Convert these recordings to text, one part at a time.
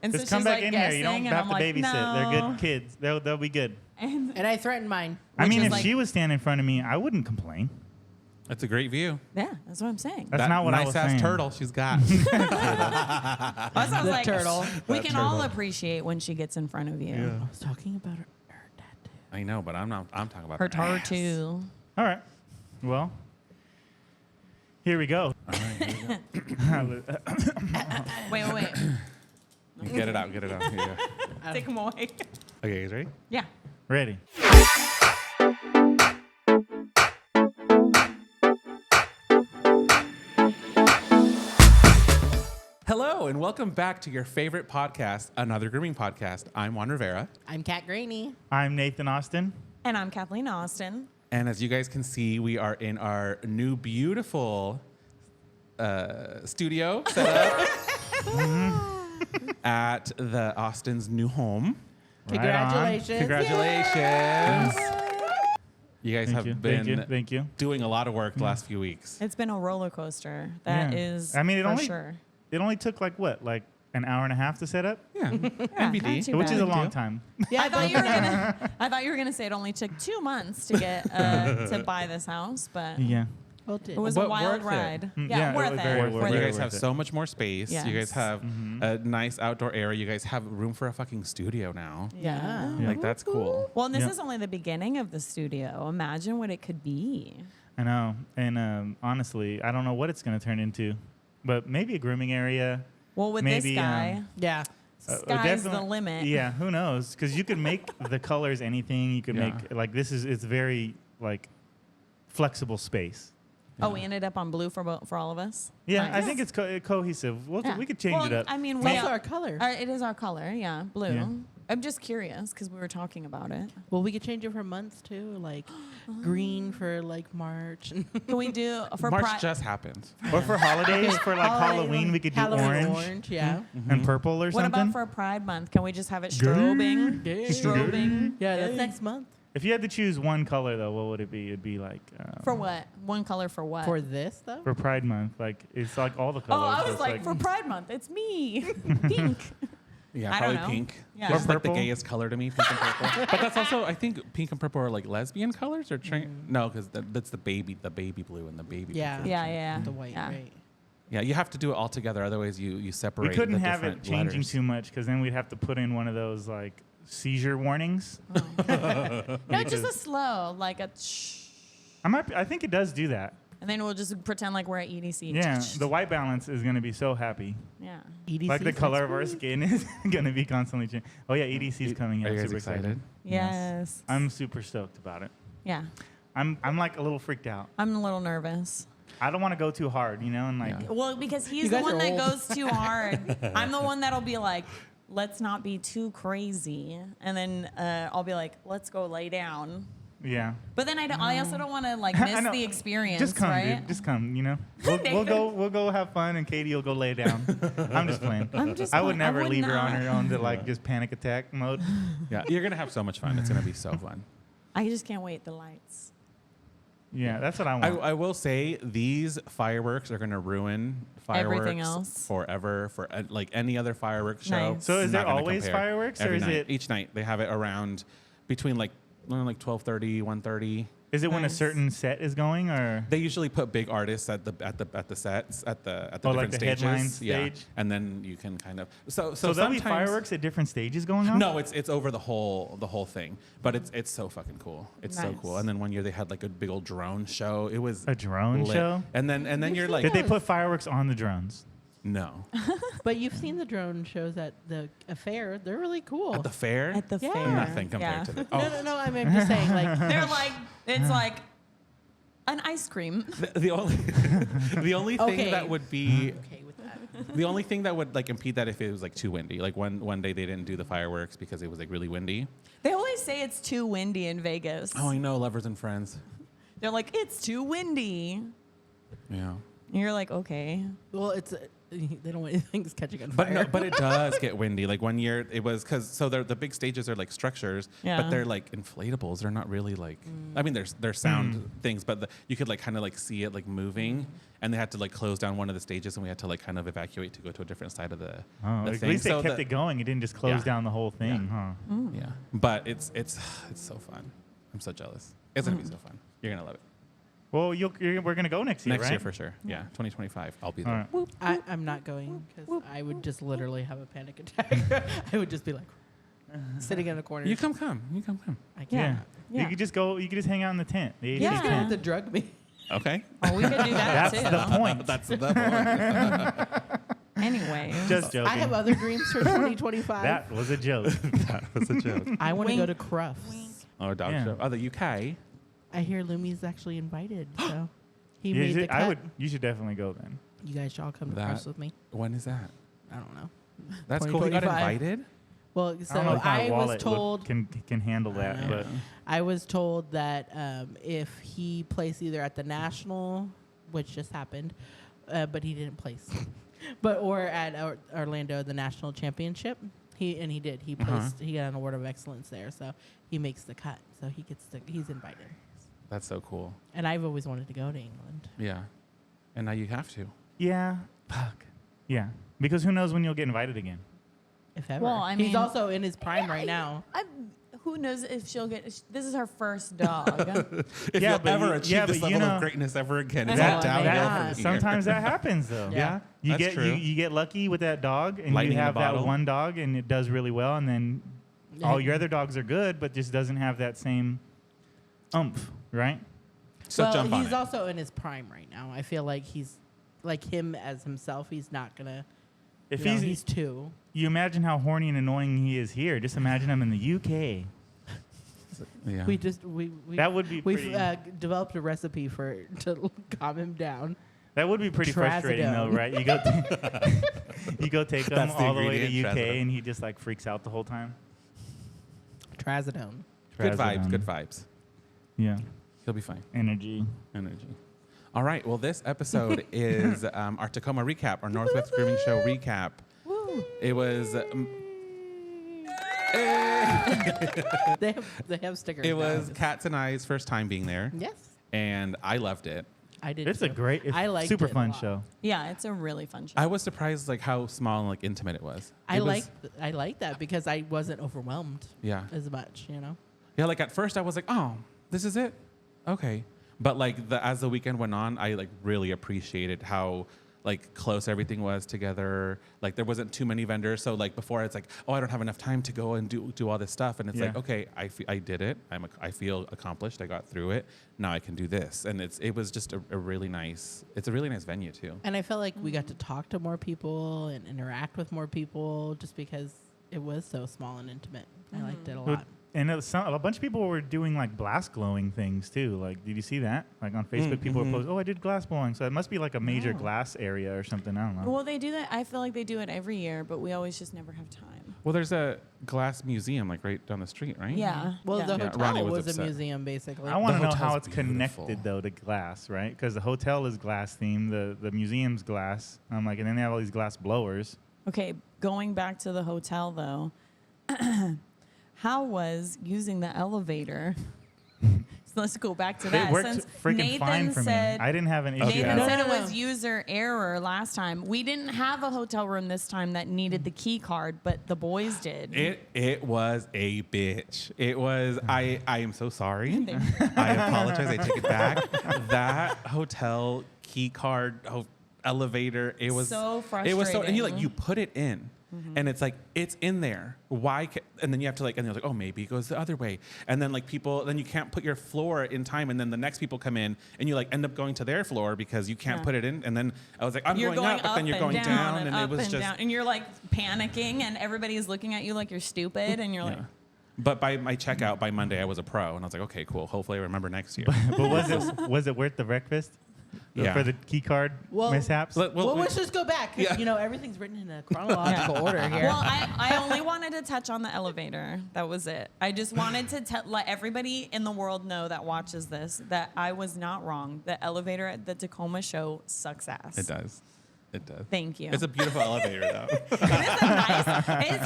And Just so come she's back like in here. You don't guessing, and have I'm to like, babysit. no. They're good kids. They'll be good. And I threatened mine. I mean, is if like- she was standing in front of me, I wouldn't complain. That's a great view. yeah, that's what I'm saying. That's not what I was nice ass saying. turtle she's got. That sounds like turtle. we can all appreciate when she gets in front of you. I was talking about her tattoo. I know, but I'm talking about Her the ass. tattoo. All right. Well, here we go. All right, here we go. Wait. Get it out. Here you go. Take him away. Okay, guys ready? Yeah. Ready. Hello, and welcome back to your favorite podcast, Another Grooming Podcast. I'm Juan Rivera. I'm Kat Graney. I'm Nathan Austin. And I'm Kathleen Austin. And as you guys can see, we are in our new beautiful studio set up at the Austin's new home. Congratulations. Congratulations. You guys have been Thank you. doing a lot of work the last few weeks. It's been a roller coaster. That is I mean, for sure. It only took like an hour and a half to set up, Yeah, not MVD. too which is bad. a long time. Yeah, I thought you were gonna say it only took 2 months to get to buy this house, but Yeah. it was a But wild worth it. ride. Yeah, worth it was it. very Worth worth You it. guys have so much more space. You guys Yes. have a nice outdoor area. You guys have room for a fucking studio now. Yeah. Like, that's cool. Well, and this Yeah. is only the beginning of the studio. Imagine what it could be. I know. And honestly, I don't know what it's going to turn into, but maybe a grooming area. Well, with Maybe, this guy, Yeah. sky's the definitely- limit. Yeah, who knows? Because you can make the colors anything. You can Yeah. make, like, it's very, like, flexible space. Oh, we ended up on blue for all of us. Yeah, Nice. I think it's cohesive. Yeah. We could change it up. I mean, It's also our color. it is our color. Yeah, blue. Yeah. I'm just curious because we were talking about it. Well, we could change it for months too, like green for like March. Can we do for March just happened. Or for holidays, for like Halloween, we could do Halloween orange yeah. and purple or What something. about for Pride Month? Can we just have it strobing? Yeah. Strobing. Yeah, that's next month. If you had to choose one color, though, what would it be? It'd be like For what? One color for what? For this though? for Pride Month. Like it's like all the oh, colors. I so was it's like, for Pride Month, it's me. Pink. Yeah, I probably don't know. pink. Yeah. Which is like the Purple. gayest color to me, pink and purple. But that's also, I think, pink and purple are like lesbian colors, or no, because that's the baby blue and the baby. Yeah. blue. Yeah. The white, Yeah. right? Yeah, you have to do it all together, otherwise you separate. we couldn't the have it different changing letters. too much because then we'd have to put in one of those like seizure warnings. No, just a slow, like a shh. I think it does do that. And then we'll just pretend like we're at EDC. Yeah, the white balance is going to be so happy. Yeah. EDC Like the color stands of our for- skin is going to be constantly changing. Oh yeah, EDC is coming. Are I'm you guys super excited? Yes. I'm super stoked about it. Yeah. I'm like a little freaked out. I'm a little nervous. I don't want to go too hard, and like Yeah. Well, because he's You the guys one are that old. goes too hard. I'm the one that'll be like, let's not be too crazy. And then I'll be like, let's go lay down. yeah. But then I also don't want to like I miss know. the experience, Just come, right? dude. Just come. We'll go have fun, and Katie will go lay down. I'm just playing. I would never leave her on her own to like just panic attack mode. Yeah, you're gonna have so much fun. It's gonna be so fun. I just can't wait the lights. Yeah, that's what I want. I will say these fireworks are gonna ruin fireworks Everything else. forever for like any other fireworks show. Nice. So is It's there not gonna always compare. fireworks, or Every is night. it- each night? They have it around between like 12:30, 1:30. Is it when a Nice. certain set is going, or They usually put big artists at the sets at the different like the stages. headline Yeah, stage? and then you can kind of so there'll be sometimes- fireworks at different stages going on? No, it's over the whole thing, but it's so fucking cool. It's so Nice. cool. And then one year they had like a big old drone show. It was A drone lit. show? And then you're like, Did they put fireworks on the drones? no But you've seen the drone shows at the fair. They're really cool. at the fair? At the Yeah. fair. Nothing compared Yeah. to the. No. I mean, I'm just saying, like, They're like, it's like an ice cream. The only the only thing Okay. that would be okay with that. the only thing that would like impede that if it was like too windy. Like one day they didn't do the fireworks because it was like really windy. They always say it's too windy in Vegas. Oh, I know, Lovers and Friends. They're like, it's too windy. Yeah. And you're like, okay. Well, it's they don't want anything catching on But fire. no, but it does get windy. Like one year it was because the big stages are like structures, Yeah. but they're like inflatables. They're not really like. I mean, there's sound things, but you could like kind of like see it like moving, and they had to like close down one of the stages, and we had to like kind of evacuate to go to a different side of the At thing. least they So kept it going. It didn't just close Yeah. down the whole thing, huh? Yeah, but it's so fun. I'm so jealous. It's gonna be so fun. You're gonna love it. Well, we're gonna go next year, Next right? year for sure. Yeah, 2025. I'll be there. All right. I'm not going because I would just literally have a panic attack. I would just be like sitting in a corner. You come. I can't. Yeah. Yeah. You could just go. You could just hang out in the tent. The AC Yeah. You're gonna have tent. to drug me. Okay. Oh, we could do that That's too. the point. That's the point. Anyway. Just joking. I have other dreams for 2025. That was a joke. That was a joke. I want to go Wink. to Crufts. Oh, dog Yeah. show. Oh, the UK. I hear Lumi's actually invited, so he made the cut. You should definitely go then. You guys should all come to That- Crufts with me. When is that? I don't know. That's cool. He got 2025. invited. Well, I don't know so if my I was wallet told can handle that, know. but I was told that if he placed either at the national, which just happened, but he didn't place, or at Orlando the national championship, he did. He placed. He got an award of excellence there, so he makes the cut. So he's invited. That's so cool. And I've always wanted to go to England. Yeah. And now you have to. yeah, fuck, yeah. Because who knows when you'll get invited again? If ever. Well, I he's mean- also in his prime right now. Who knows if she'll get? This is her first dog. If Yeah, you'll but ever you- achieve yeah, this but you level know- of greatness ever again, it's That- all downhill that- from here. Sometimes that happens though. Yeah. You That's get true. you get lucky with that dog, and Lightning you in a have that bottle. one dog, and it does really well, and then all your other dogs are good, but just doesn't have that same oomph, right? So well, jump on he's it. also in his prime right now. I feel like he's like him as himself. He's not gonna. If he's 2. you imagine how horny and annoying he is here. Just imagine him in the UK. Yeah. We That would be we've pretty. developed a recipe to calm him down. That would be pretty frustrating, though, Trazodone. right? You go take him That's the all the way to ingredient, UK, Trazodone. and he just like freaks out the whole time. Trazodone. Good vibes. Trazodone. Good vibes. Yeah, He'll be fine. energy. Energy. All right. Well, this episode is our Tacoma recap, our Northwest Grooming Show recap. Woo. It was. They have stickers. It now. was Kat's and I's first time being there, Yes, and I loved it. I did. It's too. a great, I liked super it a fun lot. show. Yeah, it's a really fun show. I was surprised like how small and like intimate it was. I It was- like that because I wasn't overwhelmed Yeah. as much. Yeah. Like at first I was like, oh, this is it. Okay. But like as the weekend went on, I like really appreciated how like close everything was together. Like there wasn't too many vendors. So like before it's like, oh, I don't have enough time to go and do all this stuff. And it's like, Yeah. okay, I did it. I feel accomplished. I got through it. Now I can do this. And it was just a really nice, it's a really nice venue too. And I felt like we got to talk to more people and interact with more people just because it was so small and intimate. I liked it a lot. And a bunch of people were doing like blast glowing things too. Like, did you see that? Like on Facebook, people were posting, "Oh, I did glass blowing." So it must be like a major glass area or something. I don't know. Well, they do that. I feel like they do it every year, but we always just never have time. Well, there's a glass museum like right down the street, right? Yeah. Well, yeah. the Yeah, hotel Ronney was was a upset. museum, basically. I want to The know how hotel's it's beautiful. connected though to glass, right? Because the hotel is glass themed, the museum's glass. I'm like, and then they have all these glass blowers. Okay, going back to the hotel though, how was using the elevator? So let's go back to that. It worked Since freaking Nathan fine for said, me. I didn't have an issue. Nathan at all. said it No. was user error last time. We didn't have a hotel room this time that needed the key card, but the boys did. It was a bitch. It was I am so sorry. I apologize. I take it back. That hotel key card elevator. It was So It was so and you frustrating. put it in. And it's like it's in there. Why? And then you have to and you're like, oh, maybe it goes the other way. And then then you can't put your floor in time. And then the next people come in, and you end up going to their floor because you can't Yeah. put it in. And then I was like, I'm You're going up, but then you're and going down, and up it was and just down, and you're like panicking, and everybody's looking at you like you're stupid, and you're like, yeah. But by my checkout by Monday, I was a pro, and I was like, okay, cool. Hopefully, I remember next year. But was it worth the breakfast? Yeah. For the key card mishaps? Well, let's just go back. 'Cause, everything's written in a chronological order here. Well, I only wanted to touch on the elevator. That was it. I just wanted to let everybody in the world know that watches this that I was not wrong. The elevator at the Tacoma show sucks ass. It does. It does. Thank you. It's a beautiful elevator, though. It's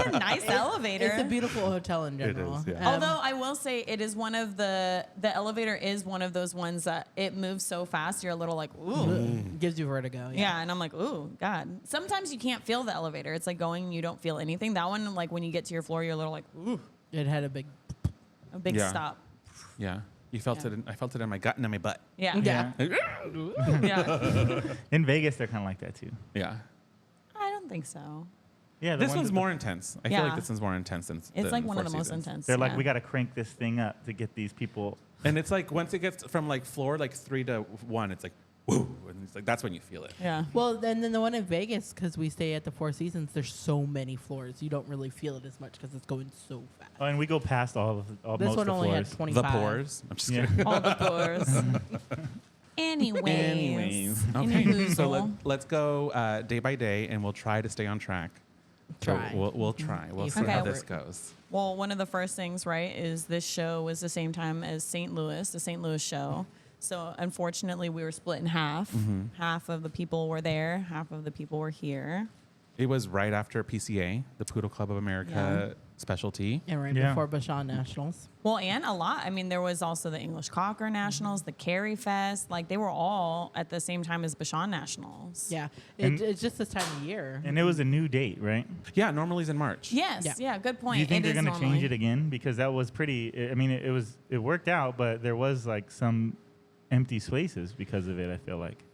a nice elevator. It's a beautiful hotel in general. is, yeah. Although I will say it is one of the elevator is one of those ones that it moves so fast you're a little like, ooh. Gives you vertigo. Yeah, and I'm like, ooh, God. Sometimes you can't feel the elevator. It's like going and you don't feel anything. That one, like when you get to your floor, you're a little like, ooh. It had a big. Yeah. Stop. Yeah. You felt it. I felt it in my gut and in my butt. Yeah. Yeah. Yeah. In Vegas, they're kind of like that too. Yeah. I don't think so. Yeah, This one's more intense. I feel like Yeah. this one's more intense than. It's like one Four of the most Seasons. intense. They're like, yeah. we got to crank this thing up to get these people. And it's like once it gets from like floor like 3 to 1, it's like woo, and it's like that's when you feel it. Yeah. Well, then the one in Vegas, because we stay at the Four Seasons, there's so many floors. You don't really feel it as much because it's going so fast. Oh, and we go past all This most one of the only had floors. 25. The pores. I'm just Yeah. kidding. All the pores. Anyways. Okay. So Anyhoozle. let's go day by day, and we'll try to stay on track. So Try. we'll try. We'll see Okay. how this goes. Well, one of the first things, right, is this show was the same time as St. Louis, the St. Louis show. So unfortunately, we were split in half. Half of the people were there, half of the people were here. It was right after PCA, the Poodle Club of America specialty. And right Yeah. before Bashan Nationals. Well, and a lot. I mean, there was also the English Cocker Nationals, the Cary Fest. Like, they were all at the same time as Bashan Nationals. Yeah. And- It's just this time of year. And it was a new date, right? Yeah, normally it's in March. Yes. Yeah. Yeah. Good point. Do you think It they're is going to change normally. it again? Because that was pretty. I mean, it worked out, but there was like some empty spaces because of it. I feel like.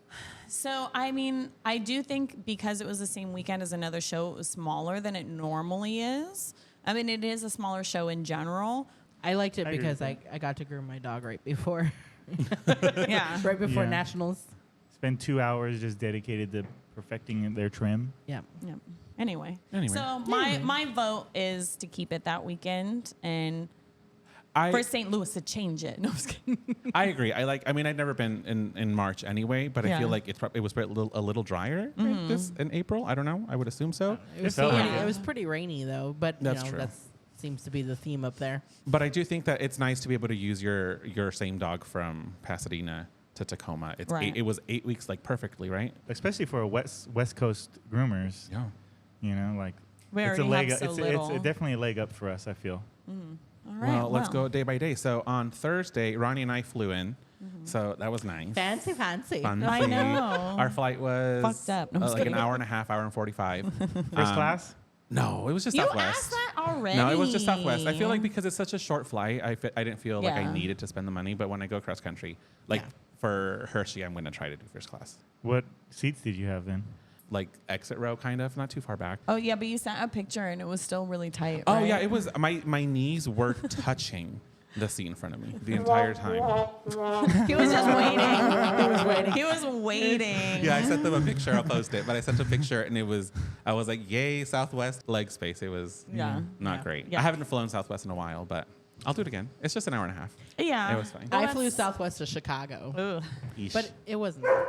So, I mean, I do think because it was the same weekend as another show, it was smaller than it normally is. I mean, it is a smaller show in general. I liked it I agree because with I got to groom my dog right before Yeah. right before Yeah. Nationals. Spend 2 hours just dedicated to perfecting their trim. Yeah. Yep. Anyway. Anyway. So, my vote is to keep it that weekend and for I St. Louis to change it. No, I'm just kidding. I agree. I mean, I'd never been in March anyway, but I Yeah. feel like it was a little drier right, this in April. I don't know. I would assume so. It was, felt pretty, like it. it was pretty rainy though, but That's true. that seems to be the theme up there. But I do think that it's nice to be able to use your same dog from Pasadena to Tacoma. It's Right. it was 8 weeks like perfectly, right? Especially for a West Coast groomers. Yeah. You know, like We it's a already leg have up. so It's little. definitely a leg up for us, I feel. All right. Well, let's go day by day. So on Thursday, Ronney and I flew in. So that was nice. Fancy. Fancy. I know. Our flight was Fucked up. No, I'm just like an kidding. hour and a half, hour and 45. First class. No, it was just You Southwest. asked that already. No, it was just Southwest. I feel like because it's such a short flight, I didn't feel like I Yeah. needed to spend the money. But when I go cross country, like Yeah. for Hershey, I'm going to try to do first class. What seats did you have then? Like exit row, kind of, not too far back. Oh, yeah, but you sent a picture and it was still really tight. Oh right? yeah, it was. My knees were touching the seat in front of me the entire time. He was just waiting. He was waiting. Yeah, I sent them a picture. I'll post it. But I sent a picture, and I was like, "Yay, Southwest leg space." It was Yeah. not Yeah. great. Yeah. I haven't flown Southwest in a while, but I'll do it again. It's just an hour and a half. Yeah. It was fine. Well, I flew that's- Southwest to Chicago, Ugh. Yeesh. but it wasn't that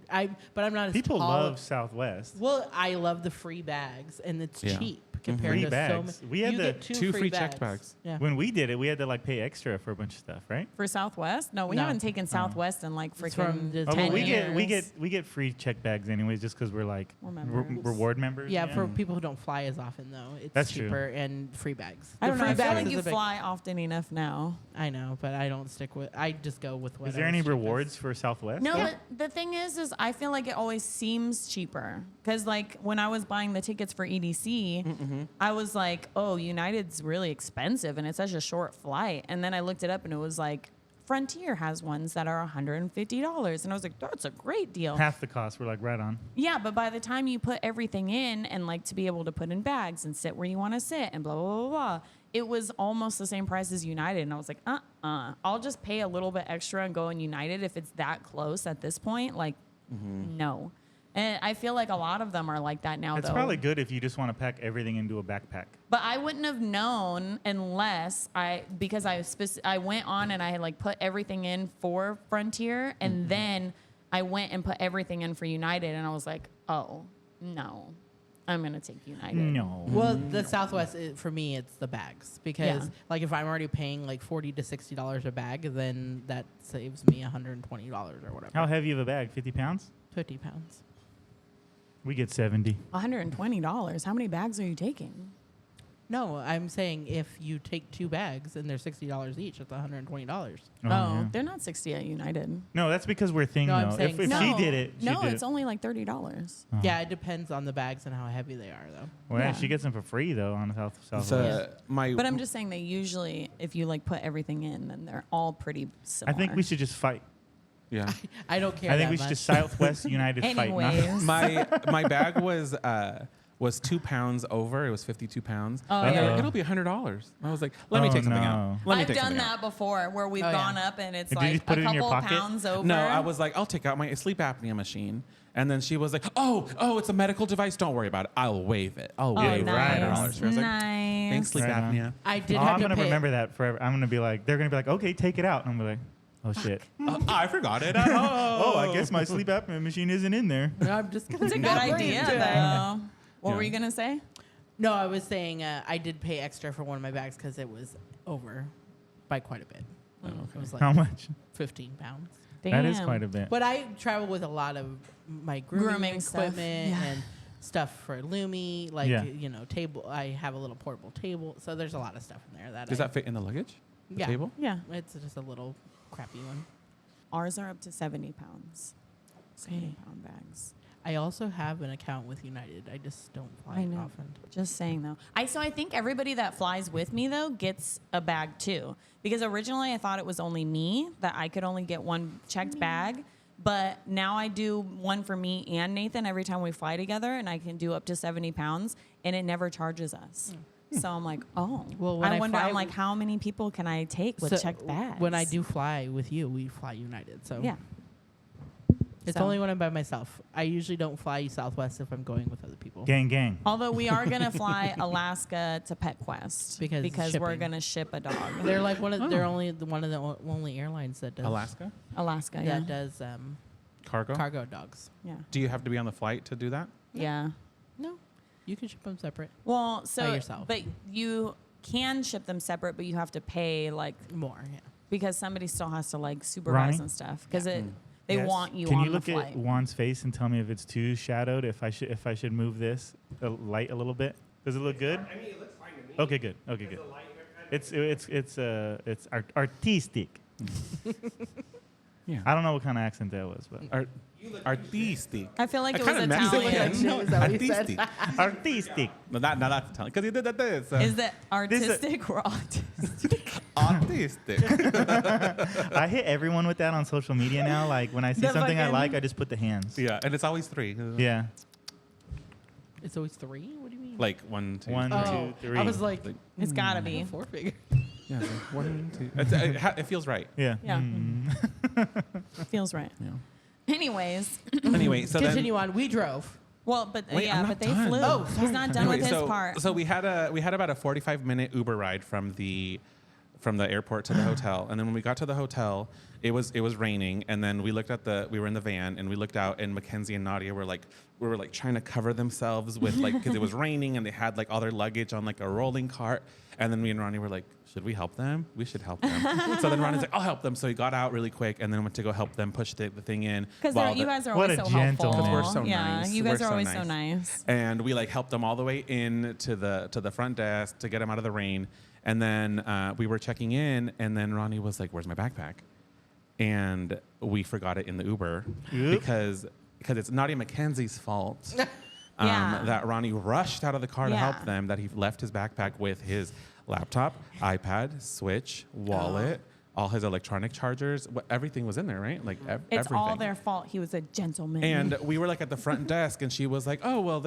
bad. But I'm not as People tall. love Southwest. Well, I love the free bags, and it's Yeah. cheap compared Free to bags. so many. We had you the get two free checked bags. Yeah. When we did it, we had to like pay extra for a bunch of stuff, right? For Southwest? No, we No. haven't taken Southwest in like It's from freaking the Oh, 10 but years. we get free check bags anyways, just because we're like We're members. reward members. Yeah, for people who don't fly as often though, it's That's true. cheaper and free bags. I don't know. The I free feel bags like is you a big- fly often enough now. I know, but I don't stick with. I just go with what. Is there any rewards for Southwest? No, but the thing is I feel like it always seems cheaper because like when I was buying the tickets for EDC, I was like, oh, United's really expensive and it's such a short flight. And then I looked it up and it was like Frontier has ones that are $150. And I was like, that's a great deal. Half the cost. We're like right on. Yeah, but by the time you put everything in and like to be able to put in bags and sit where you want to sit and blah, blah, blah, blah, it was almost the same price as United. And I was like, I'll just pay a little bit extra and go in United if it's that close at this point. Like, no. And I feel like a lot of them are like that now, It's though. probably good if you just want to pack everything into a backpack. But I wouldn't have known unless because I went on and I had like put everything in for Frontier and then I went and put everything in for United and I was like, oh, no, I'm going to take United. No. Well, the Southwest for me, it's the bags because Yeah. like if I'm already paying like $40 to $60 a bag, then that saves me $120 or whatever. How heavy of a bag? 50 pounds? 50 pounds. We get 70. $120. How many bags are you taking? No, I'm saying if you take 2 bags and they're $60 each, it's $120. Oh, yeah. they're not 60 at United. No, that's because we're thing No, I'm though. saying If no. she did it, she No, did it's it. only like $30. Oh. Yeah, it depends on the bags and how heavy they are, though. Well, yeah, Yeah. she gets them for free though on the Southwest. But I'm just saying they usually, if you like put everything in, then they're all pretty similar. I think we should just fight. Yeah. I don't care. I think that we should much. just Southwest United fight. Anyways. My bag was 2 pounds over. It was 52 pounds. Oh, And they're yeah. like, it'll be $100. I was like, let me take something out. Let me I've take done something that out. before where we've Oh, yeah. gone up and it's Did you like just put a it in your couple pocket? pounds over. No, I was like, I'll take out my sleep apnea machine. And then she was like, oh, it's a medical device. Don't worry about it. I'll waive it. I'll Oh, waive right. $100. nice. I was like, Nice. thanks, sleep Right on. apnea. I did Oh, have I'm to gonna pay. remember that forever. I'm gonna be like, they're gonna be like, okay, take it out. And I'm gonna be like, oh shit. I forgot it. Oh, I guess my sleep apnea machine isn't in there. No, I'm just gonna It's a good not bring idea, it to her. though. What Yeah. were you going to say? No, I was saying I did pay extra for one of my bags because it was over by quite a bit. It was like How much? 15 pounds. That is Damn. quite a bit. But I travel with a lot of my grooming stuff. equipment Yeah. and stuff for Lumi, like Yeah. table. I have a little portable table, so there's a lot of stuff in there that. Does I, that fit in the luggage? The Yeah. table? Yeah. It's just a little crappy one. Ours are up to 70 pounds. 70-pound bags. I also have an account with United. I just don't fly I it know. often. Just saying though. I think everybody that flies with me though gets a bag too. Because originally I thought it was only me that I could only get one checked bag. But now I do one for me and Nathan every time we fly together, and I can do up to 70 pounds, and it never charges us. So I'm like, oh. Well, when I I wonder, fly- I'm like, how many people can I take with So checked bags? when I do fly with you, we fly United. So Yeah. it's So- only when I'm by myself. I usually don't fly Southwest if I'm going with other people. Gang, gang. Although we are going to fly Alaska to Pet Quest Because we're shipping. going to ship a dog. They're like one of they're only one of the only airlines that does Alaska? Alaska, yeah. that does Cargo? cargo dogs. Yeah. Do you have to be on the flight to do that? Yeah. No, you can ship them separate. Well, so yourself. but you can ship them separate, but you have to pay like More, yeah. because somebody still has to like supervise Ronnie? and stuff because Yeah. they Yes. want you Can on you look the flight. at Juan's face and tell me if it's too shadowed? If I should move this light a little bit? Does it look good? I mean, it looks fine to me. Okay, good. Okay, good. The light, It's artistic. Yeah. I don't know what kind of accent that was, but Artistic. I feel like I it was kinda messed it Italian. with No, is that what he said? Artistic. artistic. No, that's Italian. Because you did that this. Is it artistic or autistic? Artistic. I hit everyone with that on social media now. Like when I see The something I fucking- like, I just put the hands. Yeah, and it's always 3. Yeah. It's always 3? What do you mean? Like 1, 2, One, 3. oh, 2, 3. I was like, It's got to be. 4 figure. Yeah, like 1, 2. It feels right. Yeah. Yeah. Mm. Feels right. Yeah. Anyways, Anyway, so Continue on. We drove. well, but Wait, yeah, I'm but not they done. flew. Oh, He's sorry. not done Anyway, with his so, part. So we had about a 45-minute Uber ride from the airport to the hotel, and then when we got to the hotel, it was raining, and then we were in the van, and we looked out, and Mackensie and Nadia were like trying to cover themselves with like because it was raining, and they had like all their luggage on like a rolling cart, and then me and Ronney were like, should we help them? We should help them. So then Ronnie's like, I'll help them. So he got out really quick, and then went to go help them push the thing in. Because while you the- guys are What always a so helpful. gentleman. 'Cause we're so yeah, nice. you guys We're are so always so nice. nice. And we like helped them all the way in to the front desk to get them out of the rain. And then we were checking in, and then Ronney was like, "Where's my backpack?" And we forgot it in the Uber Oop. because it's Nadia Mackenzie's fault Yeah. that Ronney rushed out of the car to help Yeah. them. That he left his backpack with his laptop, iPad, Switch, wallet. All his electronic chargers, everything was in there, right? Like It's everything. all their fault. He was a gentleman. And we were like at the front desk, and she was like, "Oh, well,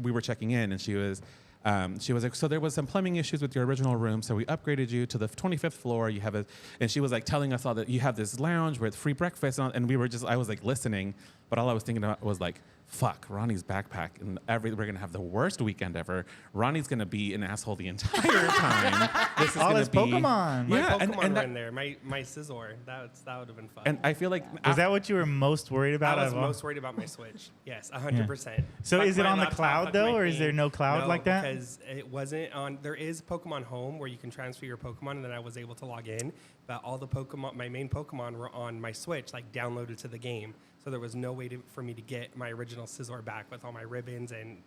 we were checking in, and she was like, so there was some plumbing issues with your original room, so we upgraded you to the 25th floor. You have and she was like telling us all that you have this lounge with free breakfast, and I was like listening, but all I was thinking about was like, fuck, Ronnie's backpack, and we're gonna have the worst weekend ever. Ronnie's gonna be an asshole the entire time. This is All gonna his be Pokemon. My Yeah, Pokemon and were that, in there. My Scizor. That would have been fun. and I feel like Was that what you were most worried about? I was of all? most worried about my Switch. Yes, 100%. So Fuck is it my on the laptop, cloud, fuck though, my or is thing. there no cloud like that? Because it wasn't on. There is Pokemon Home where you can transfer your Pokemon, and then I was able to log in. But all the Pokemon, my main Pokemon, were on my Switch, like downloaded to the game. So there was no way for me to get my original scissor back with all my ribbons and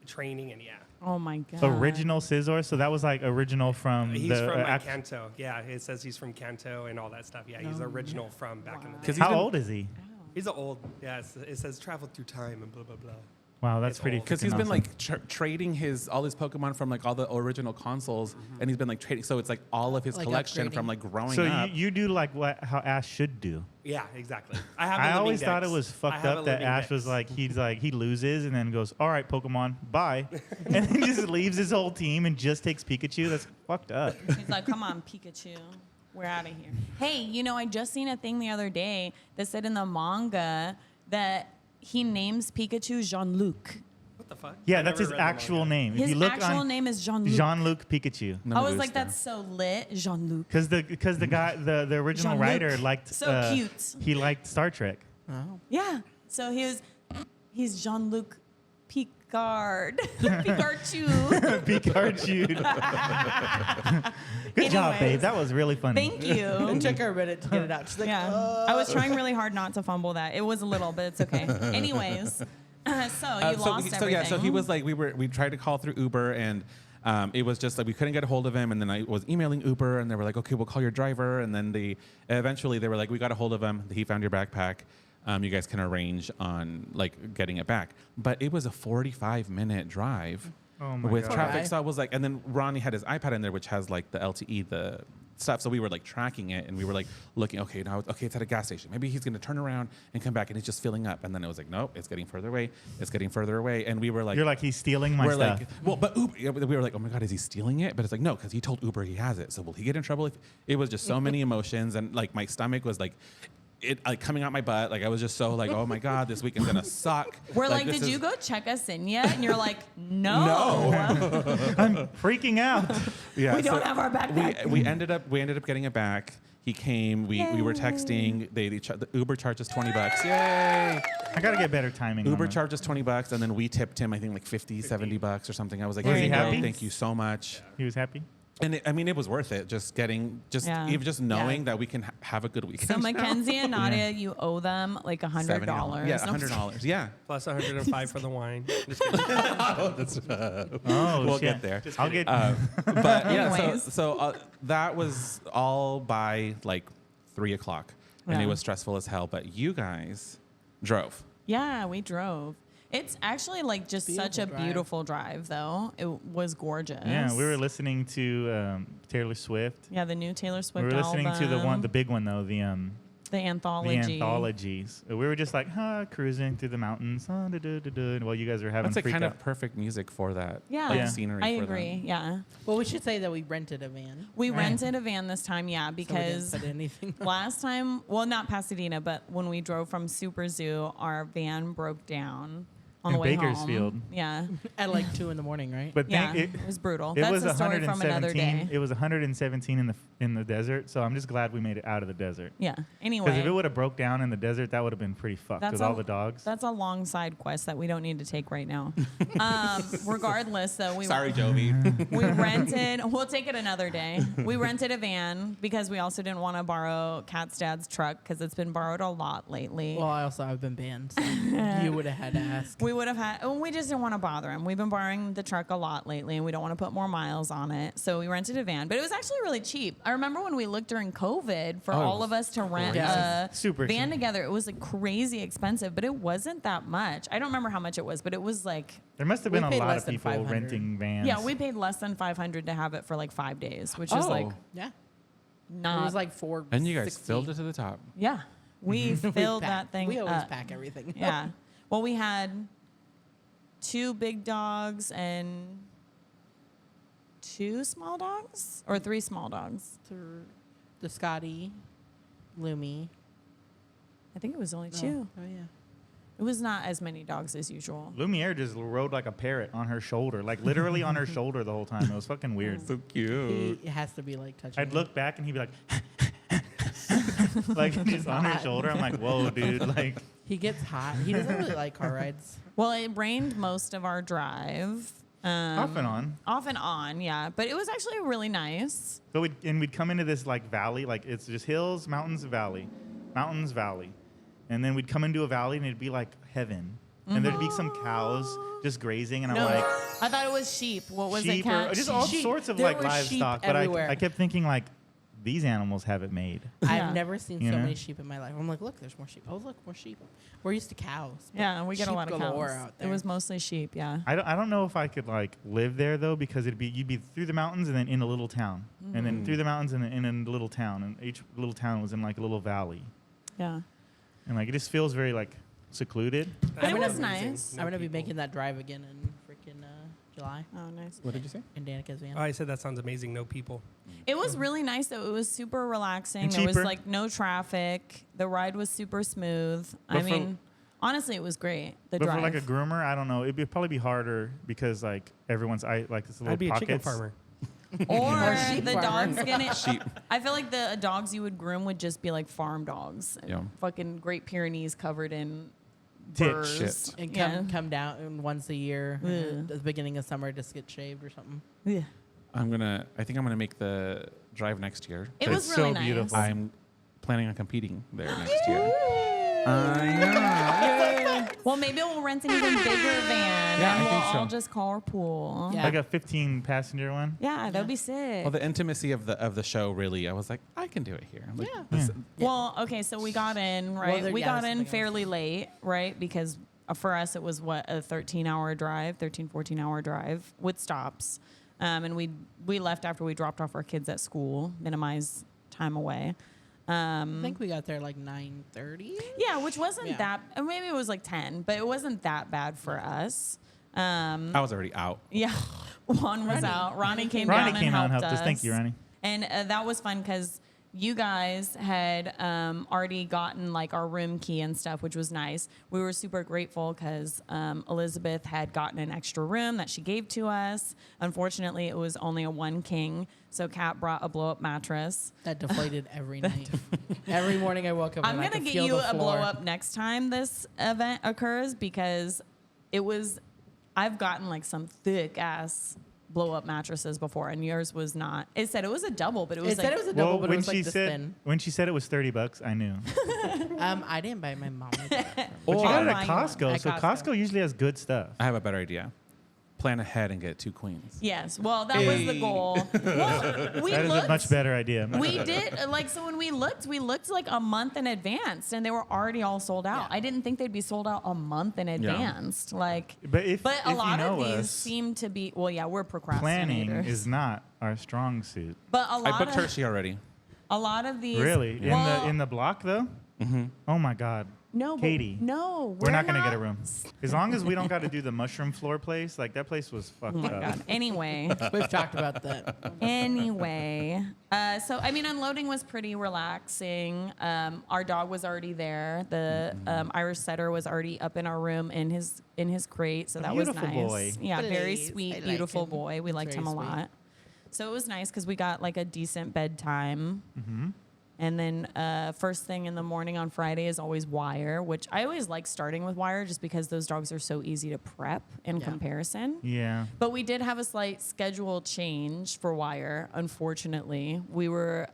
training and Oh my god. Original scissor. So that was like original from He's the from Kanto. Yeah, it says he's from Kanto and all that stuff. Yeah, he's original from back in the day. 'Cause How old is he? He's an old. Yeah, it says traveled through time and blah blah blah. Wow, that's It's pretty. old. Because he's freaking been awesome. like trading all his Pokemon from like all the original consoles, and he's been like trading. So it's like all of his Like collection upgrading. from like growing So up. you do like how Ash should do. Yeah, exactly. I have. I always thought it was fucked up that Ash Dex. was like he loses and then goes, all right, Pokemon, bye, and then just leaves his whole team and just takes Pikachu. That's fucked up. He's like, come on, Pikachu. We're out of here. Hey, I just seen a thing the other day that said in the manga that he names Pikachu Jean-Luc. What the fuck? Yeah, I that's never his read the actual manga. name. If His you look actual on name is Jean-Luc. Jean-Luc Pikachu. No I me was like, gusta. that's so lit, Jean-Luc. Because the guy the original Jean-Luc. writer liked So cute. He liked Star Trek. Oh. Yeah. So he's Jean-Luc Picard. Pikachu. Pikachu. Good job, babe. Anyways. That was really funny. Thank It you. took her a minute to get it out. She's like, Yeah. I was trying really hard not to fumble that. It was a little, but it's okay. Anyways, so you lost everything. So he was like, we tried to call through Uber, and it was just like we couldn't get a hold of him. And then I was emailing Uber, and they were like, okay, we'll call your driver. And then eventually they were like, we got a hold of him. He found your backpack. You guys can arrange on like getting it back. But it was a 45-minute drive Oh my with God. traffic. Okay. So I was like, and then Ronney had his iPad in there, which has like the LTE, the stuff. So we were like tracking it, and we were like looking. Okay, it's at a gas station. Maybe he's gonna turn around and come back, and it's just filling up. And then it was like, nope, it's getting further away. It's getting further away. And we were like, You're like, he's stealing my we're stuff. like, well, but Uber, yeah, we were like, oh my God, is he stealing it? But it's like, no, because he told Uber he has it. So will he get in trouble? It was just so many emotions, and like my stomach was like, it like coming out my butt. Like I was just so like, oh my God, this weekend's gonna suck. We're like, this did you is- go check us in yet? And you're like, no. I'm freaking out. Yeah, We don't have our backpack. We ended up getting it back. He came. We were texting. The Uber charged us $20. Yay! I gotta get better timing. on Uber this. charged us $20, and then we tipped him, I think, like $50-$70 or something. I was like, Was here he you go. happy? Thank you so much. He was happy. And it was worth it. Just getting, Yeah. even just knowing that we can have a good weekend. So Mackensie and Nadia, you owe them like $100. Yeah, $100. Yeah. Plus 105 for the wine. Just kidding. Oh, We'll shit. get there. I'll get. But yeah, Anyways. so that was all by like 3 o'clock, and it Yeah. was stressful as hell. But you guys drove. Yeah, we drove. It's actually like just such a Beautiful drive. beautiful drive, though. It was gorgeous. Yeah, we were listening to Taylor Swift. Yeah, the new Taylor We Swift were listening to album, the big one though, the anthology. anthologies. We were just like, cruising through the mountains, while you guys were having That's like freak kind out. of perfect music for that. Yeah, like Yeah. scenery. I for agree. Them. Yeah, well, we should say that we rented a van. we right? rented a van this time. Yeah, So we didn't because put anything. last time, well, not Pasadena, but when we drove from Super Zoo, our van broke down on In the way Bakersfield. home. Yeah, At like 2 in the morning, right? But yeah, thank, it was brutal. it That's was a story from another 117. day. It was 117 in the desert. So I'm just glad we made it out of the desert. Yeah. Because Anyway, if it would have broke down in the desert, that would have been pretty fucked That's with a- all the dogs. that's a long side quest that we don't need to take right now. Regardless, though, we Sorry, Jovi. we rented. We'll take it another day. We rented a van because we also didn't want to borrow Kat's dad's truck because it's been borrowed a lot lately. Well, I've been banned. So you would have had to ask. We would have had. Well, we just didn't want to bother him. We've been borrowing the truck a lot lately, and we don't want to put more miles on it. So we rented a van, but it was actually really cheap. I remember when we looked during COVID for Oh, all of us to rent Yeah. a Super van cheap. together. It was like crazy expensive, but it wasn't that much. I don't remember how much it was, but it was like. There must have We been a paid lot less of than people 500. renting vans. Yeah, we paid less than $500 to have it for like 5 days, which is like Yeah. not. It was like 4. And you guys filled it to the top. Yeah, we filled that thing. We always up. pack everything. Yeah. Well, we had 2 big dogs and 2 small dogs, or 3 small dogs. The Scotty, Lumi. I think it was only 2. Oh yeah. It was not as many dogs as usual. Lumiere just rode like a parrot on her shoulder, like literally on her shoulder the whole time. It was fucking weird. So cute. He has to be like touching. I'd it. look back and he'd be like, like just on her hot. shoulder. I'm like, whoa, dude. Like, He gets hot. He doesn't really like car rides. Well, it rained most of our drive. off and on. Off and on, yeah. But it was actually really nice. But we'd come into this like valley, like it's just hills, mountains, valley, mountains, valley. And then we'd come into a valley and it'd be like heaven. And there'd be some cows just grazing, and I'm like, I thought it was sheep. What was it? sheep or just all sorts of There like were sheep livestock. But everywhere. I kept thinking like, these animals have it made. I've never seen You so know? many sheep in my life. I'm like, look, there's more sheep. Oh, look, more sheep. We're used to cows. but Yeah, we get a sheep lot of galore cows. out It there. was mostly sheep. Yeah. I don't know if I could like live there though, because you'd be through the mountains and then in a little town, and then through the mountains and then in a little town, and each little town was in like a little valley, Yeah. and like it just feels very like secluded. But it I'm was gonna- nice. I'm gonna be making that drive again in freaking July Oh, nice. What did you say? in Danica's van. Oh, I said that sounds amazing. No people. It was really nice though. It was super relaxing. And There was cheaper. like no traffic. The ride was super smooth. But I for- mean, honestly, it was great. The But drive. for like a groomer, I don't know. It'd probably be harder because like everyone's like this little I'd be a pockets. chicken farmer. or sheep the farmer. dogs gonna. Sheep. I feel like the dogs you would groom would just be like farm dogs. Yeah. Fucking Great Pyrenees covered in Ticks. burrs. Shit. And Yeah. come down once a year Ugh. at the beginning of summer, just get shaved or something. Yeah. I think I'm gonna make the drive next year. It 'Cause was it's really so nice. beautiful. I'm planning on competing there next year. I know. Well, maybe we'll rent an even bigger van Yeah, and I we'll think so. all just carpool. Yeah. Like a 15 passenger one. Yeah, that'd be sick. Well, the intimacy of the show really, I was like, I can do it here. Like, Yeah. this- Well, okay, so we got in, right? there- we yeah, got that's in something else. fairly late, right? Because for us, it was what, a 13-hour drive, 14-hour drive with stops. And we left after we dropped off our kids at school, minimize time away. I think we got there like 9:30. Yeah, which wasn't Yeah. that, maybe it was like 10, but it wasn't that bad for us. I was already out. Yeah, Juan was out. Ronnie came Ronnie down came out and and helped helped us. Thank you, Ronnie. And that was fun because you guys had already gotten like our room key and stuff, which was nice. We were super grateful because Elizabeth had gotten an extra room that she gave to us. Unfortunately, it was only a 1 king, so Kat brought a blow-up mattress. That deflated every night. Every morning I woke up. I'm and I gonna could get feel you the a floor. blow-up next time this event occurs because it was. I've gotten like some thick ass blow-up mattresses before, and yours was not. It said it was a double, but it was It like said it was a double, Well, but it when was she like this said thin. when she said it was $30, I knew. I didn't buy my mom. But you I'll got it buy at you one. Costco, At so Costco. Costco usually has good stuff. I have a better idea. Plan ahead and get 2 queens. yes. Well, that was the Hey. goal. Well, we That is looked. a much better idea. We did like so when we looked like a month in advance, and they were already all sold out. Yeah. I didn't think they'd be sold out a month in advance. Like, But if a you lot know of these us, seem to be. Well, yeah, we're planning procrastinators. is not our strong suit. But a I lot booked of Hershey already. a lot of these. Really? Well, In the block though? Oh my God. no, but- Katie. no, We're not gonna get a room. As long as we don't got to do the mushroom floor place, like that place was fucked Oh my up. god. Anyway, We've talked about that. anyway, so I mean, unloading was pretty relaxing. Our dog was already there. The Irish setter was already up in our room in his crate, so that was beautiful nice. boy. Yeah, very Please, I sweet, like beautiful him. boy. We He's liked him very a sweet. lot. So it was nice because we got like a decent bedtime. Mm-hmm. And then first thing in the morning on Friday is always wire, which I always like starting with wire just because those dogs are so easy to prep in Yeah. comparison. Yeah. But we did have a slight schedule change for wire, unfortunately. We were,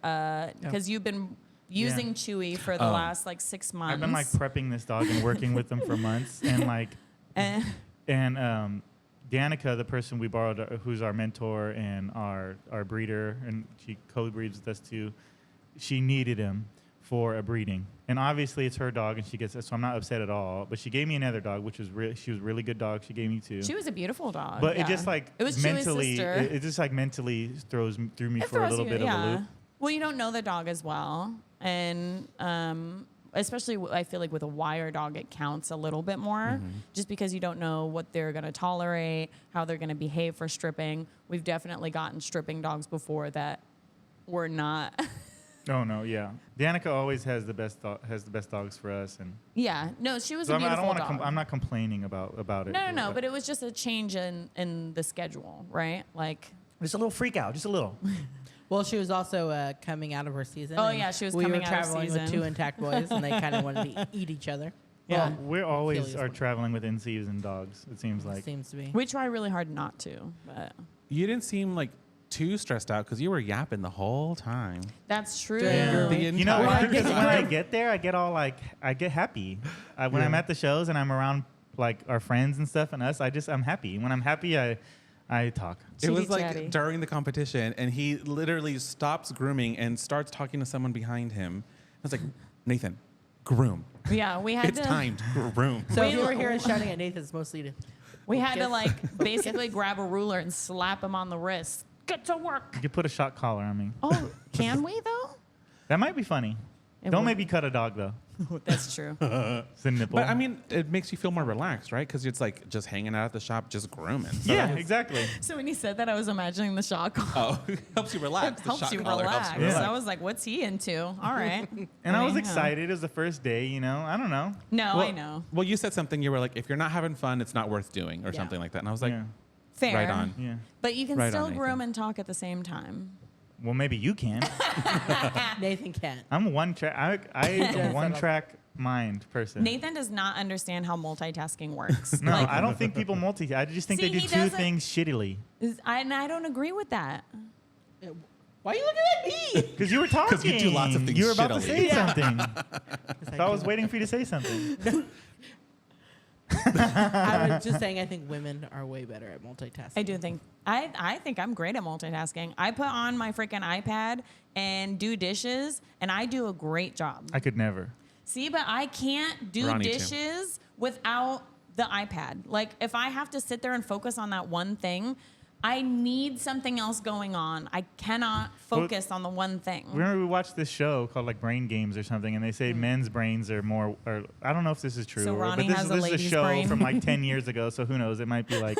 because you've been using Chewy for the last like 6 months. I've been like prepping this dog and working with them for months, and like, Eh, and Danica, the person we borrowed, who's our mentor and our breeder, and she co-breeds with us too. She needed him for a breeding, and obviously it's her dog, and she gets it, so I'm not upset at all. But she gave me another dog, which was she was a really good dog. She gave me 2. she was a beautiful dog. But yeah. it just like it was Chewy's mentally, sister. it just like mentally threw me It for a throws little you- bit of a loop. Well, you don't know the dog as well, and especially I feel like with a wire dog, it counts a little bit more, just because you don't know what they're going to tolerate, how they're going to behave for stripping. We've definitely gotten stripping dogs before that were not. Oh no, yeah. Danica always has the best dogs for us, and Yeah, no, she was so a I beautiful don't dog. I'm not complaining about it. No, but it was just a change in the schedule, right? Like, Just a little freak out, just a little. Well, she was also coming out of her season. Oh, and yeah, she was we coming were out of traveling season. with 2 intact boys, and they kind of wanted to eat each other. yeah, Well, we're always Achilles are one. traveling with in-season dogs. It seems like. Seems to be. we try really hard not to, but You didn't seem like too stressed out because you were yapping the whole time. That's true. Yeah. The You know entire what? Because time. when I get there, I get all like, I get happy. When I'm at the shows and I'm around like our friends and stuff and us, I'm happy. When I'm happy, I talk. It was Chitty like chatty. during the competition, and he literally stops grooming and starts talking to someone behind him. I was like, Nathan, groom. Yeah, we had It's to. time to groom. So if Wait, you were here shouting at Nathan, it's mostly to. We had to Focus. like basically grab a ruler and slap him on the wrist. Get to work. You could put a shock collar on me. Oh, can we though? That might be funny. It Don't would- make me cut a dog though. That's true. It's a nipple. But I mean, it makes you feel more relaxed, right? Because it's like just hanging out at the shop, just grooming. So yeah, exactly. So when you said that, I was imagining the shock collar. Oh, helps you relax. It The helps shock you collar relax. helps you relax. Yeah. I was like, what's he into? All right. And I was mean, excited. It was the first day, you know. I don't know. No, Well, I know. Well, you said something. You were like, if you're not having fun, it's not worth doing, or Yeah. something like that. And I was like, Yeah. Fair. right on. Yeah. But you can Right on, still Nathan. groom and talk at the same time. Well, maybe you can. Nathan can't. I'm one track. I am a one track mind person. Nathan does not understand how multitasking works. No, Like, I don't think people multi. I just think See, they do he two doesn't- things shittily. and I don't agree with that. Why are you looking at me? Because you were talking. 'Cause you do lots of things You were about to shittily. say Yeah. something. Yes, So I was waiting for you to say something. I was just saying I think women are way better at multitasking. I do think I think I'm great at multitasking. I put on my freaking iPad and do dishes, and I do a great job. I could never. See, but I can't do Ronney, too. dishes without the iPad. Like, if I have to sit there and focus on that one thing, I need something else going on. I cannot focus on the one thing. Remember we watched this show called like Brain Games or something, and they say men's brains are more. Or I don't know if this is true. So or, Ronney but has a this is a lady's show brain. from like 10 years ago, so who knows? It might be like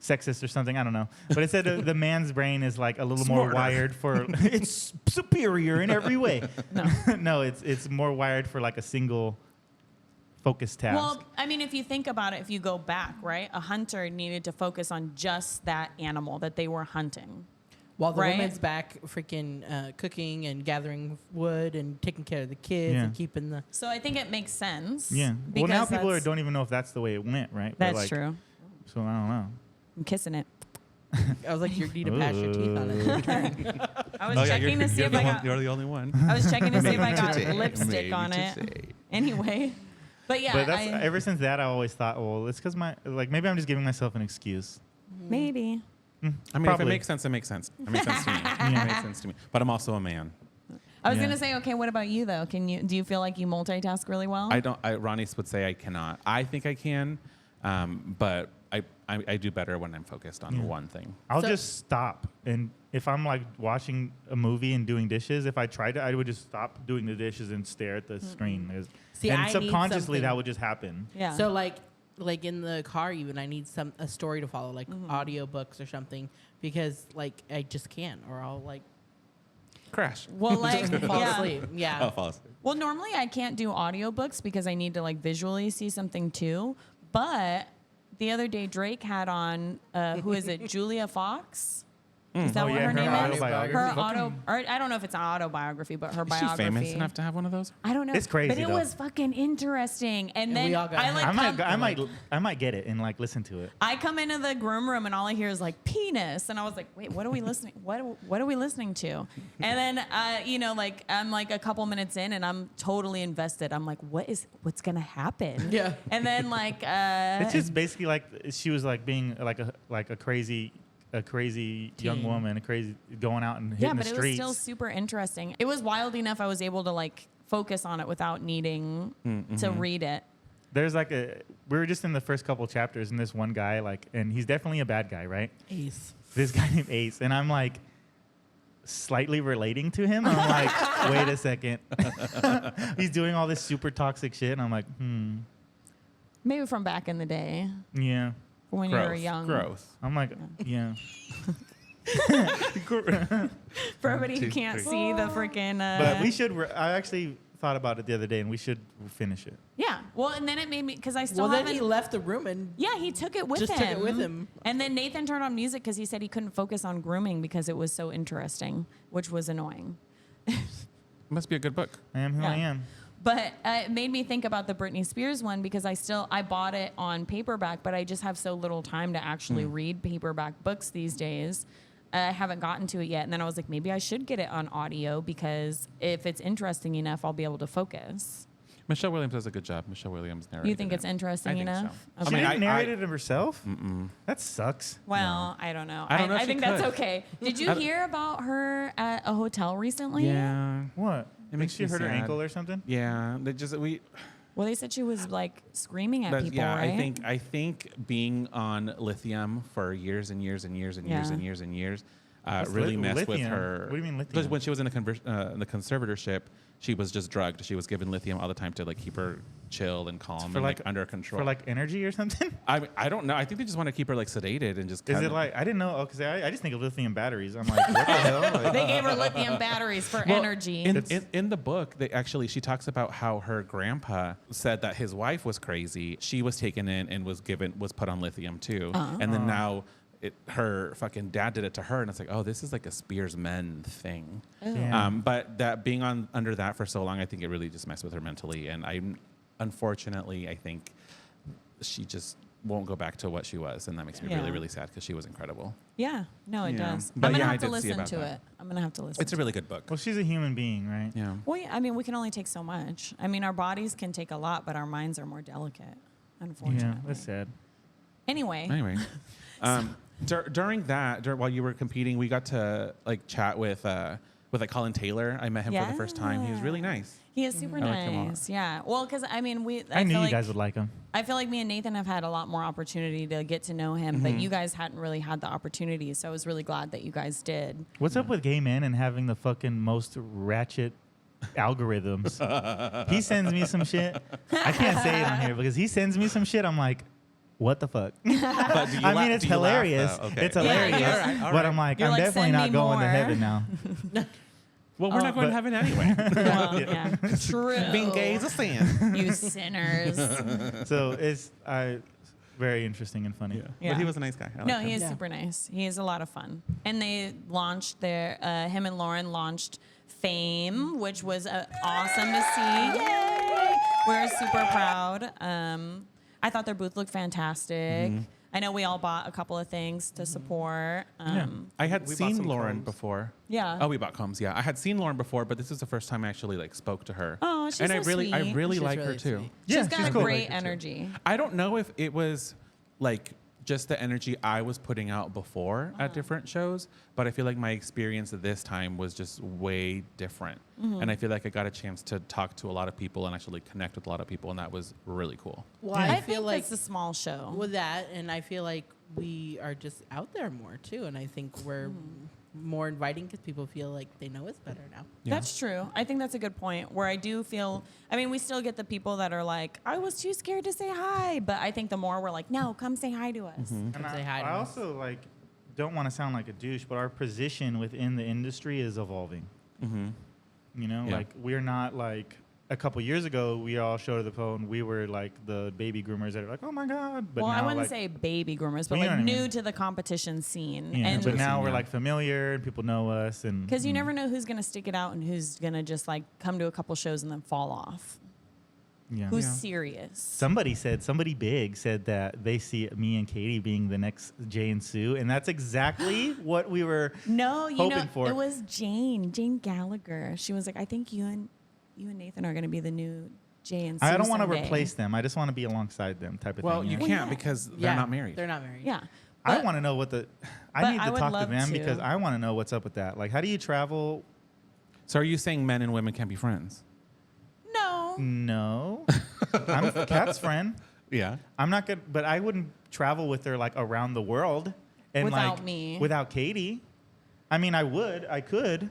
sexist or something. I don't know. But it said the man's brain is like a little more Smarter. wired for. It's superior in every way. No. No, it's more wired for like a single focus task. Well, I mean, if you think about it, if you go back, right, a hunter needed to focus on just that animal that they were hunting. While the Right? women's back freaking cooking and gathering wood and taking care of the kids Yeah. and keeping the. So I think it makes sense. Yeah. Well, now because people that's- don't even know if that's the way it went, right? But, That's like, true. So I don't know. I'm kissing it. I was like, you need to pass your teeth on it. I was checking to see if I got. You're the only one. I was checking to see if I got Today. lipstick Maybe on it. today. Anyway, but yeah, But that's I, ever since that I always thought, well, it's because maybe I'm just giving myself an excuse. maybe. I mean, if Probably. it makes sense, it makes sense. It makes sense to me. It makes sense to me. But I'm also a man. I was Yeah. gonna say, okay, what about you though? Do you feel like you multitask really well? Ronnie would say I cannot. I think I can, but I do better when I'm focused on Yeah. one thing. I'll So- just stop, and if I'm like watching a movie and doing dishes, if I tried to, I would just stop doing the dishes and stare at the screen. See, and I need subconsciously something. that would just happen. Yeah. So like in the car, even I need a story to follow, like audiobooks or something, because like I just can't, or I'll like Crash. well, like fall yeah. asleep. Yeah. I'll fall asleep. Well, normally I can't do audiobooks because I need to like visually see something too. But the other day Drake had on who is it? Julia Fox? Is that Oh, what yeah, her her name is? autobiography. Her Fucking- or I don't know if it's an autobiography, but her Is she biography. famous enough to have one of those? I don't know. It's crazy, but it though. was fucking interesting. And then we all got I like I might get it and like listen to it. I come into the groom room and all I hear is like penis, and I was like, wait, what are we listening? What are we listening to? And then like I'm like a couple minutes in and I'm totally invested. I'm like, what's gonna happen? Yeah. And then like It's just basically like she was like being like a crazy young Teen. woman, going out and hitting yeah, the but it was streets. still super interesting. It was wild enough I was able to like focus on it without needing to read it. There's like we were just in the first couple chapters, and this one guy and he's definitely a bad guy, right? Ace. This guy named Ace, and I'm like slightly relating to him. I'm like, wait a second. He's doing all this super toxic shit, and I'm like, Maybe from back in the day yeah. when you were young. Growth. I'm like, yeah. For everybody who 1, 2, can't 3. see the freaking. But we should. I actually thought about it the other day, and we should finish it. Yeah. Well, and then it made me because I still Well, then haven't. he left the room and Yeah, he took it with Just him. took it with him. And then Nathan turned on music because he said he couldn't focus on grooming because it was so interesting, which was annoying. Must be a good book. I am who I Yeah. am. But it made me think about the Britney Spears one because I bought it on paperback, but I just have so little time to actually read paperback books these days. I haven't gotten to it yet. And then I was like, maybe I should get it on audio because if it's interesting enough, I'll be able to focus. Michelle Williams does a good job. Michelle Williams narrated. You think it's interesting enough? So. Okay. She didn't narrate it herself? That sucks. Well, I don't know. I don't know if I she think that's could. okay. Did you hear about her at a hotel recently? Yeah. What? It makes she me hurt her sad. ankle or something? Yeah. Well, they said she was like screaming at people, yeah, right? I think being on lithium for years and years and years and years Yeah. and years and years What's really messed with lithium? her. What do you mean lithium? Because when she was in the conservatorship, she was just drugged. She was given lithium all the time to like keep her chill and calm and like under control. For like energy or something? I don't know. I think they just want to keep her like sedated and just. Is it like, I didn't know, because I just think of lithium batteries. I'm like, what the hell? Like, They gave her lithium batteries for energy. In the book, she talks about how her grandpa said that his wife was crazy. She was taken in and was put on lithium too, and then now. Her fucking dad did it to her, and it's like, oh, this is like a Spears Men thing. Damn. But that being under that for so long, I think it really just messed with her mentally, and unfortunately, I think she just won't go back to what she was, and that makes me really, really sad because she was incredible. Yeah, no, it Yeah. does. But I'm gonna yeah, I have to did see listen about to that. it. I'm gonna have to listen. It's a really good book. Well, she's a human being, right? Yeah. Well, yeah, I mean, we can only take so much. I mean, our bodies can take a lot, but our minds are more delicate, unfortunately. Yeah, that's sad. Anyway, During while you were competing, we got to like chat with like Colin Taylor. I met him for the first time. He was really nice. he is super I like him a lot. nice. Yeah. Well, because I mean, I knew feel you like, guys would like him. I feel like me and Nathan have had a lot more opportunity to get to know him, but you guys hadn't really had the opportunity. So I was really glad that you guys did. What's up with gay men and having the fucking most ratchet algorithms? He sends me some shit. I can't say it on here because he sends me some shit. I'm like, what the fuck? But I mean, it's hilarious. Okay. It's hilarious. Yeah, all But right. I'm like, You're I'm like, definitely "Send not me going to more." heaven now. Well, we're not going to heaven anyway. Well, yeah. True. Being gay is a sin. You sinners. So it's very interesting and funny. Yeah. But he was a nice guy. I No, liked he him. is super nice. He is a lot of fun. And they launched him and Lauren launched Fame, which was awesome to see. Yay! We're super proud. I thought their booth looked fantastic. I know we all bought a couple of things to support. I had We bought seen some Lauren combs. before. Yeah. Oh, we bought combs. Yeah, I had seen Lauren before, but this is the first time I actually like spoke to her. Oh, she's and so I really sweet. She's like her really too. sweet. Yeah, She's got she's a cool. great energy. I don't know if it was like just the energy I was putting out before at different shows, but I feel like my experience this time was just way different. And I feel like I got a chance to talk to a lot of people and actually connect with a lot of people, and that was really cool. Well, I I feel think like it's a small show. with that, and I feel like we are just out there more too, and I think we're more inviting because people feel like they know us better now. Yeah. That's true. I think that's a good point where I do feel, I mean, we still get the people that are like, I was too scared to say hi. But I think the more we're like, no, come say hi to us. And Come say hi to I us. also like don't want to sound like a douche, but our position within the industry is evolving. You know, Yeah. like we're not like a couple years ago. We all showed the phone. We were like the baby groomers that are like, oh my god. But Well, now, I wouldn't like, say baby groomers, but Well, you like know what I new mean. to the competition scene. Yeah, And but now we're Yeah. like familiar and people know us and because you never know who's going to stick it out and who's going to just like come to a couple shows and then fall off. yeah. Who's Yeah. serious. Somebody big said that they see me and Katie being the next Jay and Sue, and that's exactly what we were. No, you know, hoping for. it was Jane Gallagher. She was like, I think you and Nathan are going to be the new Jay and Sue I don't want to someday." replace them. I just want to be alongside them, type of Well, thing. you know? can't because they're not married. They're not married. Yeah. I But- want to know what the. but I need I to would talk to love them to. because I want to know what's up with that. Like, how do you travel? So are you saying men and women can't be friends? No. No, I'm Kat's friend. Yeah. I'm not good, but I wouldn't travel with her like around the world and Without like me. without Katie. I mean, I could.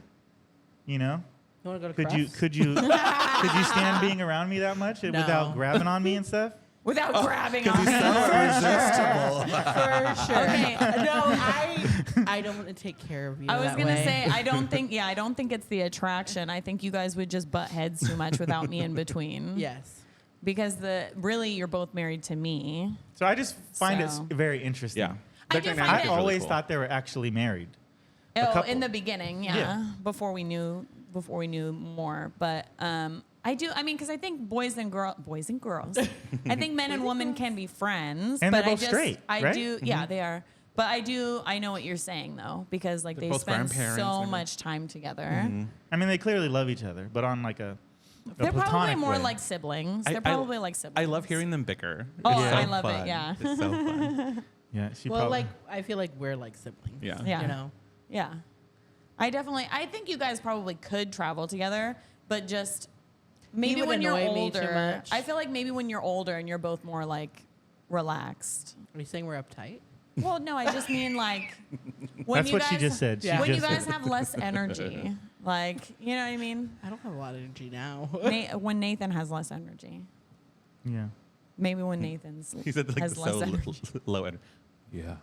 You know, You want to go to could you Crufts? could you stand being around me that much without grabbing on me and stuff? Without grabbing on So irresistible. For sure. Okay. No, I don't want to take care of you. I was that gonna way. say I don't think it's the attraction. I think you guys would just butt heads too much without me in between. Yes. Because really you're both married to me. So I just find it So- very interesting. Yeah. I Their do dynamic find I it- is really always cool. thought they were actually married. Oh, couple. in the beginning, yeah. Yeah. Before we knew more. But because I think boys and girls. I think men and women can be friends. And but they're both straight, I right? do, yeah, they are. But I know what you're saying though, because like They're they both spend grandparents so and- much time together. I mean, they clearly love each other, but on like a They're probably platonic more way. like siblings. I- They're probably like siblings. I love hearing them bicker. Oh, It's so I love it, fun. yeah. It's so fun. Yeah, she Well, probably. like I feel like we're like siblings. Yeah. Yeah. You know. Yeah. I think you guys probably could travel together, but just maybe would when you're annoy me too older. much. I feel like maybe when you're older and you're both more like relaxed. Are you saying we're uptight? Well, no, I just mean like when That's you what guys, she just said. She Yeah. when you just guys said- have less energy, like you know what I mean. I don't have a lot of energy now. When Nathan has less energy, yeah. maybe when Nathan's He said like has so less energy. low energy. Yeah.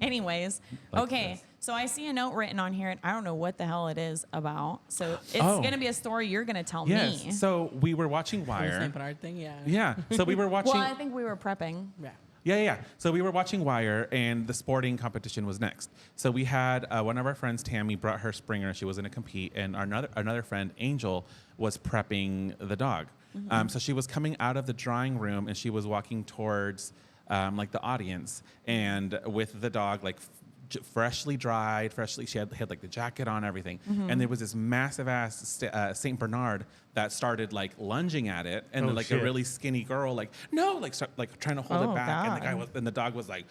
Anyways, Like okay. this. So I see a note written on here, and I don't know what the hell it is about. So it's Oh. gonna be a story you're gonna tell Yes. me. So we were watching The Wire. St. Bernard thing, yeah. Yeah. So we were watching. Well, I think we were prepping. Yeah. Yeah. So we were watching Wire, and the sporting competition was next. So we had one of our friends, Tammy, brought her Springer. She was going to compete, and our another friend, Angel, was prepping the dog. So she was coming out of the drawing room, and she was walking towards like the audience, and with the dog like freshly dried, she had like the jacket on, everything, and there was this massive ass Saint Bernard that started like lunging at it, and Oh, then, like shit. a really skinny girl like start like trying to hold Oh, it back, and God. the dog was like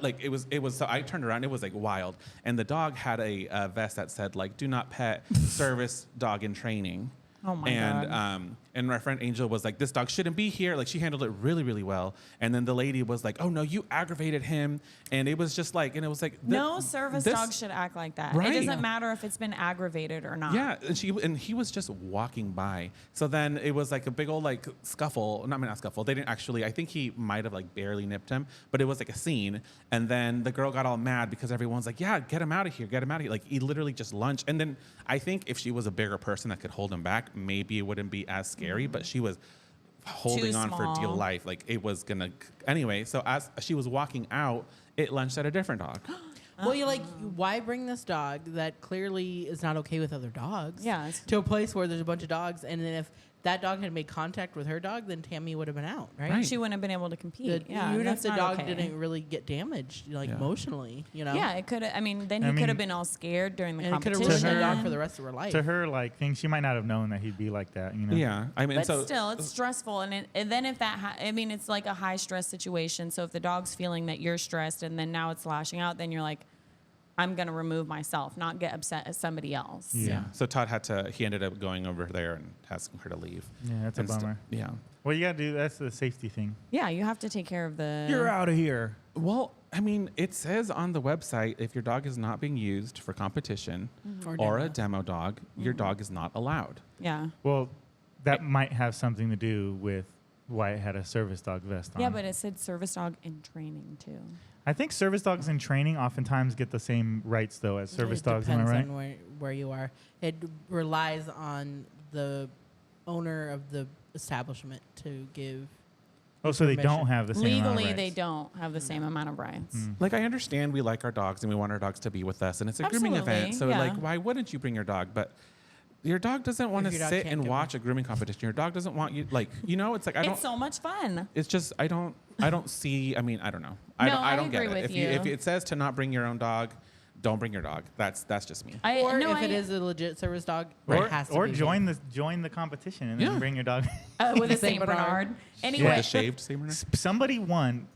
like it was. So I turned around, it was like wild, and the dog had a vest that said like "Do not pet, service dog in training." Oh my and, God. And my friend Angel was like, "This dog shouldn't be here." Like she handled it really, really well. And then the lady was like, "Oh no, you aggravated him." And it was just like, and it was like, No service this- dog should act like that. Right. It doesn't matter if it's been aggravated or not. Yeah, and he was just walking by. So then it was like a big old like scuffle. Not scuffle. They didn't actually. I think he might have like barely nipped him, but it was like a scene. And then the girl got all mad because everyone's like, "Yeah, get him out of here, get him out of here!" Like he literally just lunged. And then I think if she was a bigger person that could hold him back, maybe it wouldn't be as scary. But she was holding on for dear small. life. Like it was gonna. Anyway, so as she was walking out, it lunged at a different dog. Well, you're like, why bring this dog that clearly is not okay with other dogs? Yeah, it's- To a place where there's a bunch of dogs, and then if that dog had made contact with her dog, then Tammy would have been out, right? Right. She wouldn't have been able to compete. Yeah, even if that's the not dog okay. didn't really get damaged, like Yeah. emotionally, you know. Yeah, it could have. I mean, then I he mean- could have been all scared during the And it could have competition. ruined her her- dog for the rest of her life. To her, like, thing, she might not have known that he'd be like that, you know? Yeah, I mean, But so still, it's stressful, and then if that, I mean, it's like a high stress situation. So if the dog's feeling that you're stressed, and then now it's lashing out, then you're like, I'm gonna remove myself, not get upset at somebody else. Yeah. So Todd he ended up going over there and asking her to leave. Yeah, that's a And st- bummer. yeah. Well, you got to do, that's the safety thing. Yeah, you have to take care of the. out of here. Well, I mean, it says on the website if your dog is not being used for competition or a demo dog, your dog is not allowed. Yeah. Well, that might have something to do with why it had a service dog vest on. Yeah, but it said service dog in training too. I think service dogs in training oftentimes get the same rights, though, as service It dogs. Am I depends right? on where you are. It relies on the owner of the establishment to give. Oh, so they permission. don't have the same amount of Legally, they rights. don't have the same amount of rights. Like, I understand we like our dogs and we want our dogs to be with us, and it's a grooming event. Absolutely, So, yeah. like, why wouldn't you bring your dog? But your dog doesn't want to If your dog sit can't and give watch a grooming competition. Your dog doesn't want you, like, you know, it's like, I don't. It's so much fun. It's just I don't see. I mean, I don't know. No, I I don't get agree it. with If you. it says to not bring your own dog, don't bring your dog. That's just me. Or if it is a legit service dog, it has to Or be join the competition and Yeah. then bring your dog. with a Saint Saint Bernard. Bernard. Anyway, The shaved Saint Bernard? Somebody won.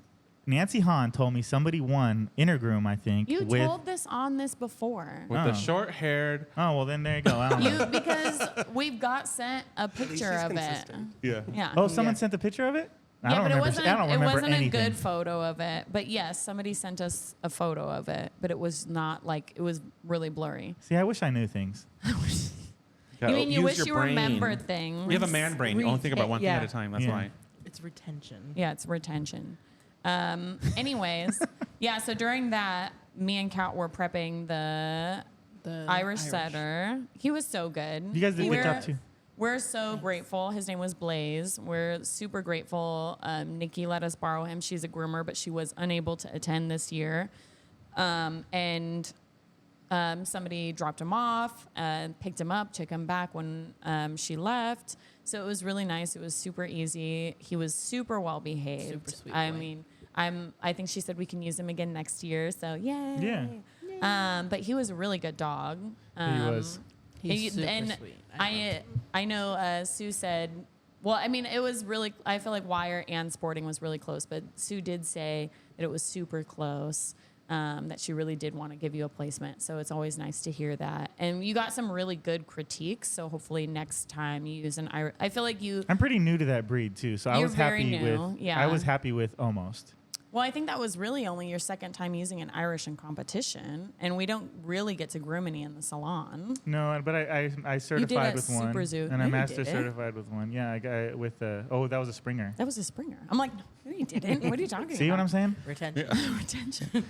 Nancy Hahn told me somebody won Intergroom, I think. you with, told this on this before. With the Oh. short-haired. Oh, well, then there you go. I don't know. Because we've got sent a picture of it. Yeah. Yeah. Oh, someone Yeah. sent a picture of it? I Yeah, don't but remember. it I don't remember wasn't anything. a good photo of it. But yes, somebody sent us a photo of it, but it was not like, it was really blurry. See, I wish I knew things. You mean you Use wish your you brain. remembered things? We have a man brain. You only think about one thing Yeah. at a time. That's Yeah. why. It's retention. Yeah, it's retention. Anyways, yeah, so during that, me and Kat were prepping the Irish setter. He was so good. You guys did a good job, too. We're so grateful. His name was Blaze. We're super grateful. Nikki let us borrow him. She's a groomer, but she was unable to attend this year. And somebody dropped him off, picked him up, took him back when she left. So it was really nice. It was super easy. He was super well behaved. Super sweet I boy. mean, I think she said we can use him again next year. So yay. Yeah. But he was a really good dog. He was. He's super and sweet. I know Sue said, well, I mean, it was really, I feel like Wire and Sporting was really close, but Sue did say that it was super close, that she really did want to give you a placement. So it's always nice to hear that. And you got some really good critiques. So hopefully next time you use an Irish, I feel like I'm pretty new to that breed too, so I You're was very happy new, with. yeah. I was happy with almost. Well, I think that was really only your second time using an Irish in competition, and we don't really get to groom any in the salon. No, but I certified at with one, Super Zoo. and No, I you master didn't. certified with one. Yeah, I got with that was a Springer. That was a Springer. I'm like, no, you didn't. What are you talking See about? what I'm saying? Retention. Retention.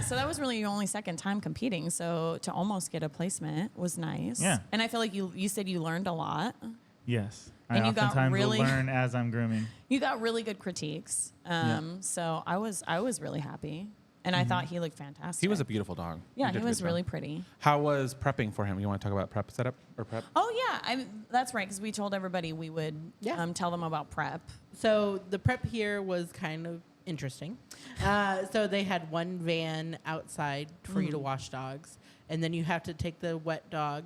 So that was really your only second time competing. So to almost get a placement was nice. Yeah. And I feel like you said you learned a lot. Yes. And I you got oftentimes really- will learn as I'm grooming. You got really good critiques. So I was really happy. And I thought he looked fantastic. He was a beautiful dog. Yeah, did he a good was job. really pretty. How was prepping for him? You want to talk about prep setup or prep? Oh yeah, that's right. Because we told everybody we would Yeah. tell them about prep. So the prep here was kind of interesting. So they had one van outside for you to wash dogs, and then you have to take the wet dog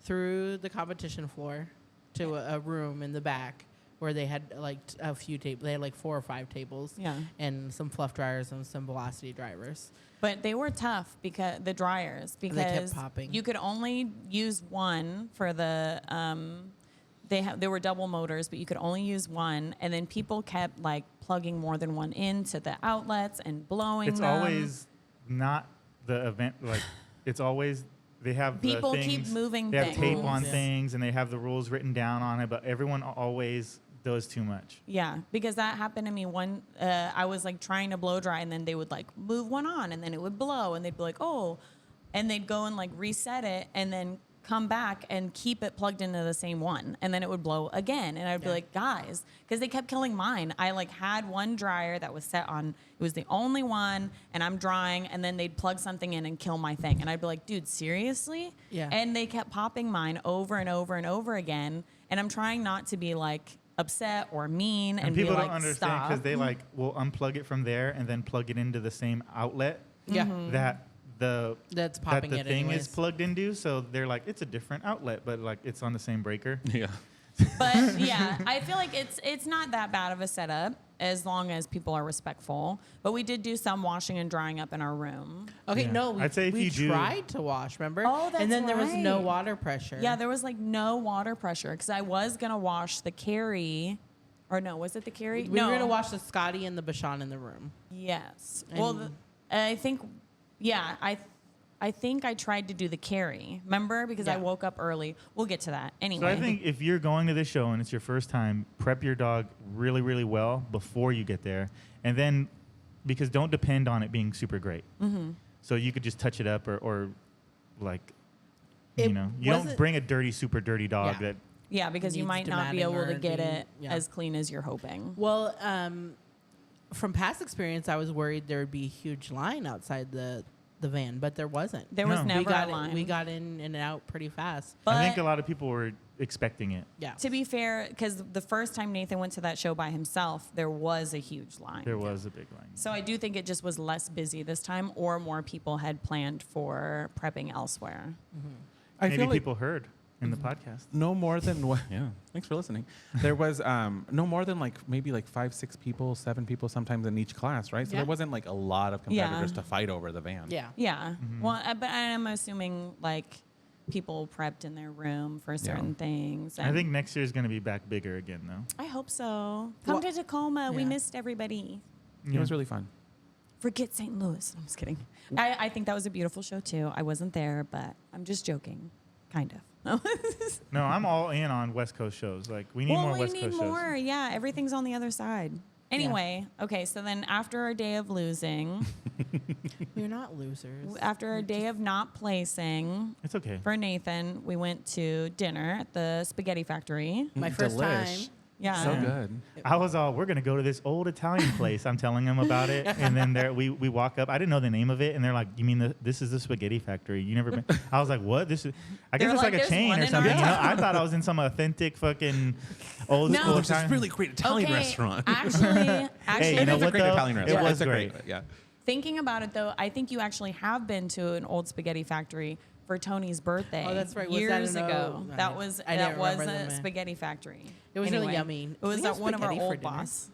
through the competition floor to a room in the back where they had like a few tables. They had like 4 or 5 tables, Yeah. and some fluff dryers and some velocity drivers. But they were tough because the dryers They because kept popping. you could only use one for the they were double motors, but you could only use one, and then people kept like plugging more than one into the outlets and blowing It's them. always not the event. Like it's always they have People the keep things, moving They have tape things. on Yeah. things, and they have the rules written down on it. But everyone always does too much. Yeah, because that happened to me one. I was like trying to blow dry, and then they would like move one on, and then it would blow, and they'd be like, "Oh," and they'd go and like reset it, and then come back and keep it plugged into the same one, and then it would blow again, and I'd be Yeah. like, "Guys," because they kept killing mine. I like had one dryer that was set on; it was the only one, and I'm drying, and then they'd plug something in and kill my thing, and I'd be like, "Dude, seriously?" Yeah. And they kept popping mine over and over and over again, and I'm trying not to be like upset or mean and people be like, don't understand stop. because they like will unplug it from there and then plug it into the same outlet Yeah. that the That's that popping the it thing anyways. is plugged into. So they're like, it's a different outlet, but like it's on the same breaker. Yeah. But yeah, I feel like it's not that bad of a setup as long as people are respectful. But we did do some washing and drying up in our room. Okay, Yeah. no, I'd say if we you do- tried to wash, remember? Oh, that's And then there was no right. water pressure. Yeah, there was like no water pressure because I was gonna wash the carry, or no, was it the carry? We no. were going to wash the Scotty and the Bashan in the room. Yes. Well, And- I think, yeah, I think I tried to do the carry. Remember, because I Yeah. woke up early. We'll get to that anyway. So I think if you're going to this show and it's your first time, prep your dog really, really well before you get there. And then, because don't depend on it being super great. Mm-hmm. So you could just touch it up or like, It you don't wasn't- bring a dirty, super dirty dog Yeah. that yeah, because you needs might not be able to dematting or get being- it yeah. as clean as you're hoping. Well, from past experience, I was worried there would be a huge line outside the van, but there wasn't. There was No. never we got a line. We got in and out pretty fast. But I think a lot of people were expecting it. Yeah. to be fair, because the first time Nathan went to that show by himself, there was a huge line. There was a big line. So I do think it just was less busy this time, or more people had planned for prepping elsewhere. I Maybe feel like people heard in the podcast. no more than what? Yeah. Thanks for listening. There was no more than like maybe like 5, 6 people, 7 people sometimes in each class, right? So Yeah. there wasn't like a lot of Yeah. competitors to fight over the van. Yeah. Yeah. Well, but I'm assuming like people prepped in their room for certain things. I and think next year is going to be back bigger again, though. I hope so. Come Well, to Tacoma. We yeah. missed everybody. It was really fun. Forget St. Louis. I'm just kidding. I think that was a beautiful show too. I wasn't there, but I'm just joking. Kind of. No, I'm all in on West Coast shows. Like, we need well, more we West need Coast more. shows. Yeah, everything's on the other side. Anyway, okay, so then after our day of losing, We're not losers. after a day of not placing It's okay. for Nathan, we went to dinner at the Spaghetti Factory. My first Delish. time. Yeah. So good. I was all, we're gonna go to this old Italian place. I'm telling them about it, and then we walk up. I didn't know the name of it, and they're like, "You mean this is the spaghetti factory? You never been?" I was like, "What? This is? I guess They're it's like, like a "There's chain one or in something." our You know? town. I thought I was in some authentic fucking old No. school Which is Italian. really great Italian restaurant. Actually, Hey, you It know is a what, great though? Italian It restaurant. was It's a great. Yeah. thinking about it though, I think you actually have been to an old spaghetti factory for Tony's birthday. Oh, that's right. Was that Years an ago. old- That was I didn't that was remember a them. spaghetti factory. It was really yummy. It was We had at one of our spaghetti for old dinner. boss.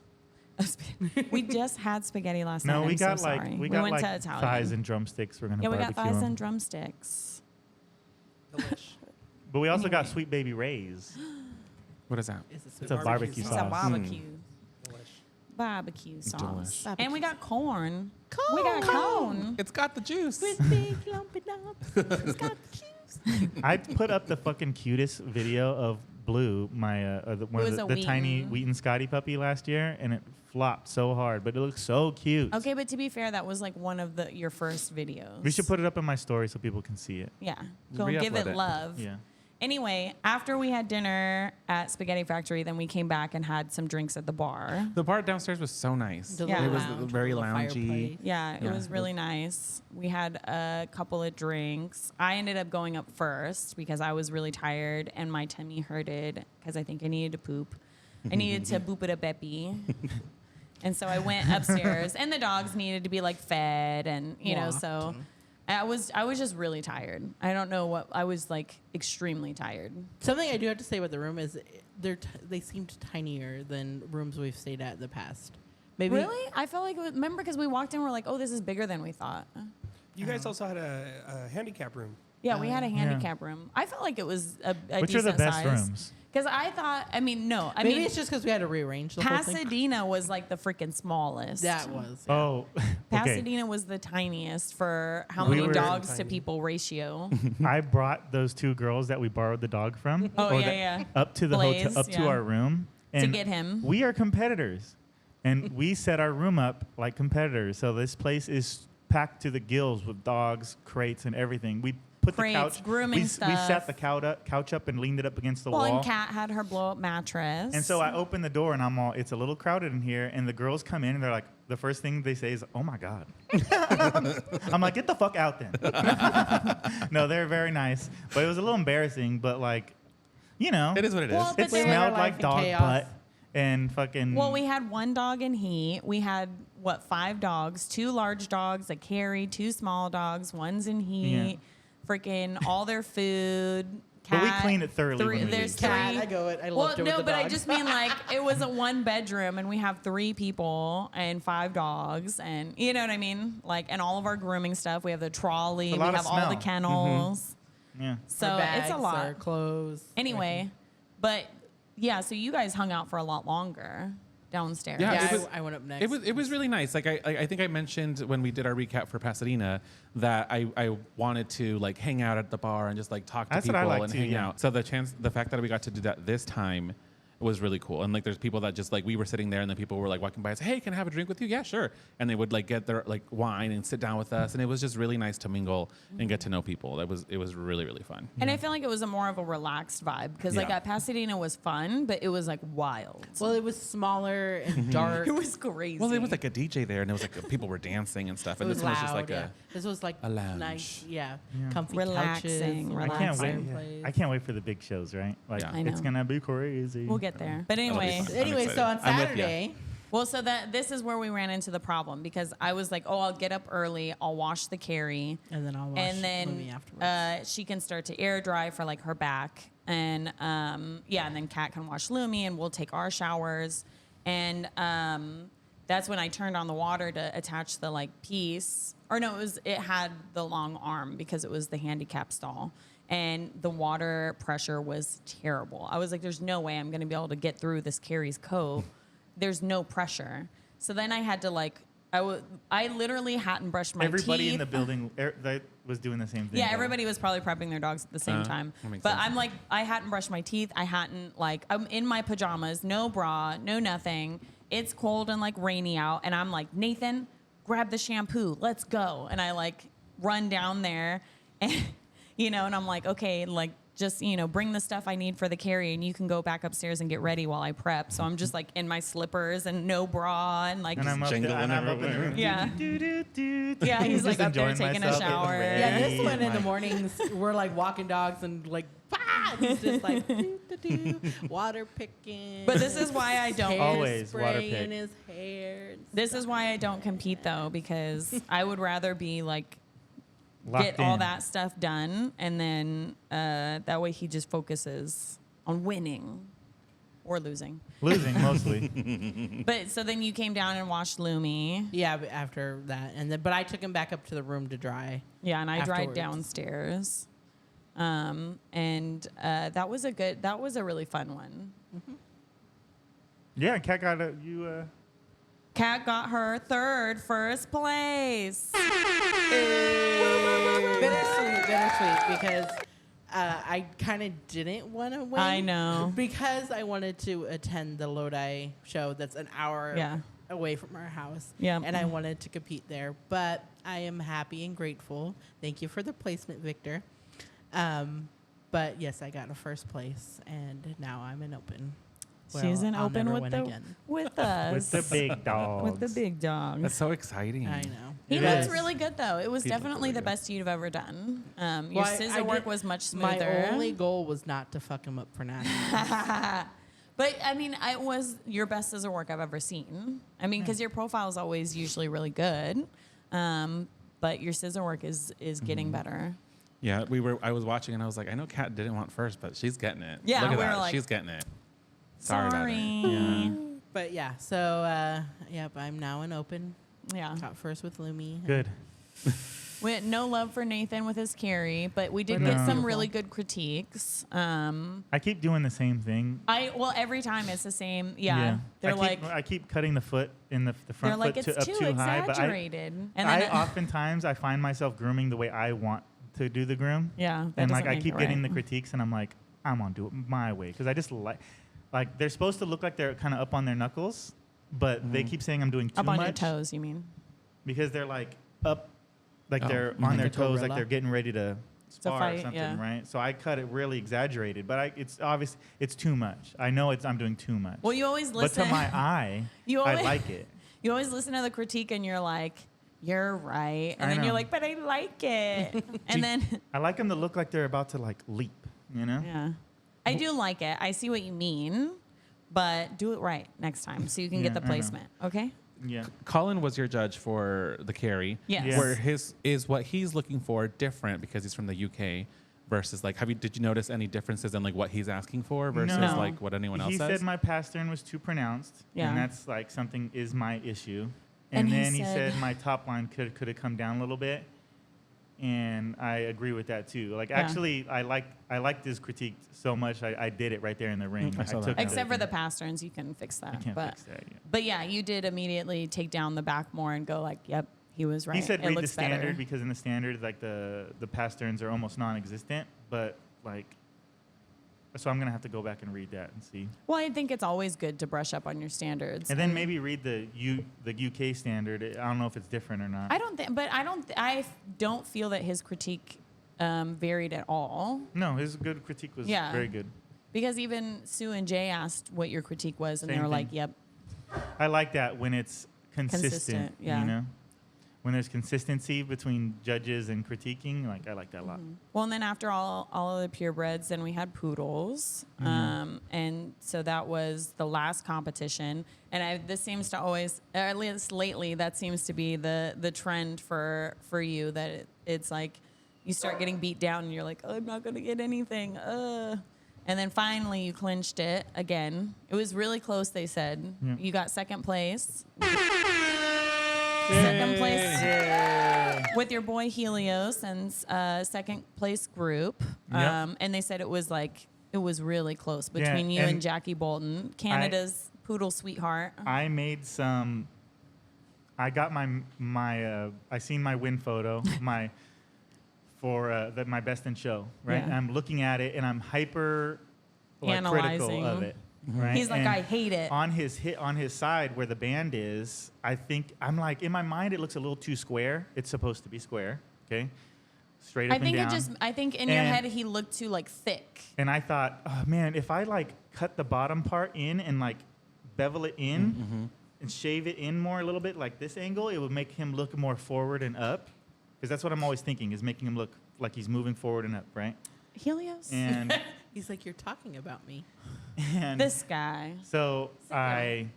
We just had spaghetti last night. No, we I'm got so like sorry. we got went like to Italian. thighs and drumsticks. We're gonna Yeah, we got barbecue thighs 'em. and drumsticks. Delish. But we also got Anyway. Sweet Baby Ray's. What is that? It's a barbecue It's sauce. a barbecue. Delish. Barbecue sauce. Delish. And we got corn. We got corn. It's got the juice. With big lumpy lumps. It's got the juice. I put up the fucking cutest video of Blue, my one was of a the tiny Wheaton. Wheaton Scotty puppy last year, and it flopped so hard, but it looks so cute. Okay, but to be fair, that was like one of your first videos. We should put it up in my story so people can see it. Yeah. Go Re-upload give it it. love. Yeah. Anyway, after we had dinner at Spaghetti Factory, then we came back and had some drinks at the bar. The bar downstairs was so nice. The Yeah. little It was lounge, very the little loungy. fireplace. Yeah, it Yeah. was really nice. We had a couple of drinks. I ended up going up first because I was really tired and my tummy hurted because I think I needed to poop. I needed to boop it a beppy. And so I went upstairs and the dogs needed to be like fed and you know, so I was just really tired. I don't know what I was like extremely tired. Something I do have to say about the room is they seemed tinier than rooms we've stayed at in the past. Maybe Really? I felt like it was, remember because we walked in, we're like, oh, this is bigger than we thought. You guys also had a handicap room. Yeah, we had a handicap room. I felt like it was a Which are the decent best size. rooms? Because I thought, I mean, no, I maybe mean, it's just because we had to rearrange the whole thing. Pasadena was like the freaking smallest. That was. Yeah. Oh, okay. Pasadena was the tiniest for how We many were- dogs to Tiny. people ratio. I brought those two girls that we borrowed the dog from. Oh, or yeah, yeah. Up to the Blaze, hotel, up to yeah. our room, To and get him. We are competitors, and we set our room up like competitors. So this place is packed to the gills with dogs, crates, and everything. We put Crates, the couch, grooming we stuff. sat the couch up and leaned it up against the Well, wall. and Kat had her blow up mattress. And so I open the door and I'm all, it's a little crowded in here. And the girls come in and they're like, the first thing they say is, oh my God. I'm like, get the fuck out then. No, they're very nice. But it was a little embarrassing, but like, you know. It is what it is. Well, but It they were smelled life like in dog chaos. butt and fucking. Well, we had one dog in heat. We had, 5 dogs, 2 large dogs, a carry, 2 small dogs, one's in heat, freaking all their food. But we Cat, cleaned it thoroughly when we There's leave. 3. Cat, I go it. I Well, loved it no, with but the I dogs. just mean like it was a 1 bedroom and we have 3 people and 5 dogs and you know what I mean? Like, and all of our grooming stuff. We have the trolley. It's a We lot of have all the smell. kennels. Yeah. So Our bags, it's a lot. Our clothes. Anyway, but yeah, so you guys hung out for a lot longer downstairs. Yeah, Yeah, it was- I went up next. It was really nice. Like I think I mentioned when we did our recap for Pasadena that I wanted to like hang out at the bar and just like talk to That's what people I like and too, hang yeah. out. So the fact that we got to do that this time was really cool. And like there's people that just like we were sitting there and then people were like walking by and say, hey, can I have a drink with you? Yeah, sure. And they would like get their like wine and sit down with us. And it was just really nice to mingle and get to know people. It was really, really fun. And I feel like it was a more of a relaxed vibe because like Yeah. at Pasadena was fun, but it was like wild. Well, it was smaller and dark. It was crazy. Well, there was like a DJ there and it was like people were dancing and stuff. It And was this loud. was just like Yeah. This was like a lounge. nice, Yeah. comfy Relaxing, couches. I can't relaxing. wait. fireplace. I can't wait for the big shows, right? Like Yeah. I it's know. gonna be crazy. We'll get there. But That'll be anyway, fun. I'm Anyway, so on excited. I'm with ya. Saturday, well, so this is where we ran into the problem because I was like, oh, I'll get up early, I'll wash the carry, and then I'll watch and movie then afterwards. she can start to air dry for like her back, and and then Kat can wash Lumi, and we'll take our showers, and that's when I turned on the water to attach the like piece, or no, it had the long arm because it was the handicap stall. And the water pressure was terrible. I was like, there's no way I'm going to be able to get through this Carrie's coat. There's no pressure. So then I had to like, I literally hadn't brushed my Everybody teeth. in the building that was doing the same thing. Yeah, though. everybody was probably prepping their dogs at the same time. that makes But sense. I'm like, I hadn't brushed my teeth. I hadn't I'm in my pajamas, no bra, no nothing. It's cold and like rainy out. And I'm like, Nathan, grab the shampoo. Let's go. And I like run down there and, and I'm like, okay, like just, bring the stuff I need for the carry and you can go back upstairs and get ready while I prep. So I'm just like in my slippers and no bra and like, And I'm up, jingling and I'm up in the everywhere. room. Yeah. Do. yeah, he's like Just up there enjoying taking a myself, getting shower. ready. Yeah, this one in the Like- mornings, we're like walking dogs and like, he's just like, water picking. But this is why I don't. Always water Hairspray pick. in his hair. This is why I don't compete though, because I would rather be like, Locked get all in. that stuff done, and then that way he just focuses on winning or losing. Losing mostly. But so then you came down and washed Lumi. Yeah, but after that, and then but I took him back up to the room to dry. Yeah, and I dried Afterwards. downstairs. And that was a really fun one. Yeah, Kat got you. Kat got her first place. Bittersweet, because I kind of didn't want to win. I know. Because I wanted to attend the Lodi show that's an hour Yeah. away from our house. Yeah. And I wanted to compete there. But I am happy and grateful. Thank you for the placement, Victor. But yes, I got a first place, and now I'm an open. She's an I'll open never with win the again. with us. With the big dogs. With the big dogs. That's so exciting. I know. He It looks is. really good though. It was He looked definitely really the good. best you've ever done. Your Well, I scissor work did- was much My smoother. only goal was not to fuck him up for Nadia. But I mean, it was your best scissor work I've ever seen. I mean, because your profile is always usually really good, but your scissor work is getting better. Yeah, I was watching and I was like, I know Kat didn't want first, but she's getting it. Yeah, Look at we were that. like, She's getting it. Sorry. About it. Yeah. But yeah, so yep, I'm now an open. Yeah. Got first with Lumi. Good. We had no love for Nathan with his carry, but we did No. get some Beautiful. really good critiques. I keep doing the same thing. Every time it's the same. Yeah. They're I keep cutting the foot in the they're front like foot it's up too too high. But exaggerated. and I then oftentimes I find myself grooming the way I want to do the groom. yeah, that And like doesn't I make keep it getting the right. critiques, and I'm like, I'm gonna do it my way because I just like they're supposed to look like they're kind of up on their knuckles, but they keep saying I'm doing too up on much your toes. You mean? because they're like up, like Oh, they're mhm. on their Like a toes, like gorilla. they're getting ready to spar or fight, something, yeah. right? So I cut it really exaggerated, but it's obvious it's too much. I know I'm doing too much. Well, you always but listen. to my eye, You I always- like it. You always listen to the critique and you're like, you're right. And I then you're know. like, but I like it. And then, I like them to look like they're about to like leap, you know? yeah. I do like it. I see what you mean, but do it right next time so you can get Yeah, the I know. placement. Okay? Yeah. Colin was your judge for the carry. Yes. Yes. Where is what he's looking for different because he's from the UK versus like did you notice any differences in like what he's asking for versus No. like what anyone else He says? said my pastern was too pronounced, Yeah. and that's like something is my issue. And And, he then he said- said my top line could have come down a little bit, and I agree with that too. Like Yeah. actually, I liked his critique so much, I did it right there in the ring. I saw that. took Except for the everything. pasterns, you can fix that. I can't but, fix that. Yeah. But yeah, you did immediately take down the back more and go like, yep, he was right. He said it read the looks standard better. because in the standard, like the pasterns are almost non-existent, but like. So I'm gonna have to go back and read that and see, Well, I think it's always good to brush up on your standards. and then maybe read the UK standard. I don't know if it's different or not. I don't feel that his critique varied at all. No, his good critique was Yeah. very good. Because even Sue and Jay asked what your critique was, and they Same were like, thing. yep. I like that when it's consistent. yeah. You know, when there's consistency between judges and critiquing, like I like that a lot. Well, and then after all of the purebreds, then we had poodles. And so that was the last competition. And this seems to always, or at least lately, that seems to be the trend for you, that it's like you start getting beat down and you're like, oh, I'm not going to get anything. And then finally you clinched it again. It was really close, they said. Yeah. You got second place. Second place with your boy Helios and second place group. Yep. And they said it was really close Yeah, between you and and Jackie Bolton, Canada's poodle sweetheart. I made some. I got I seen my win photo, my best in show, right? Yeah. And I'm looking at it and I'm hyper critical Analyzing. of it. Right? He's like, And I hate it. on his side where the band is. I'm like, in my mind it looks a little too square. It's supposed to be square, okay? straight up I think and down. I think in your And- head he looked too like thick. And I thought, oh man, if I like cut the bottom part in and like bevel it in and shave it in more a little bit like this angle, it would make him look more forward and up. Because that's what I'm always thinking, is making him look like he's moving forward and up, right? Helios? And He's like, you're talking about me. This guy. So I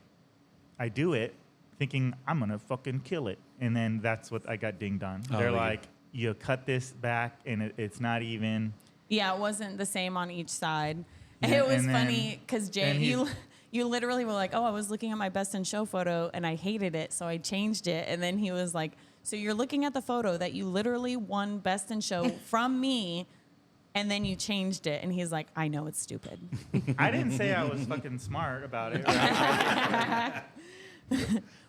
do it thinking I'm going to fucking kill it. And then that's what I got dinged on. Oh, They're yeah. like, you cut this back and it's not even. Yeah, it wasn't the same on each side. Yeah, It was and then- funny because Jay, and you literally were like, oh, I was looking at my best in show photo and I hated it, so I changed it. And then he was like, so you're looking at the photo that you literally won best in show from me, and then you changed it. And he's like, I know it's stupid. I didn't say I was fucking smart about it. Right?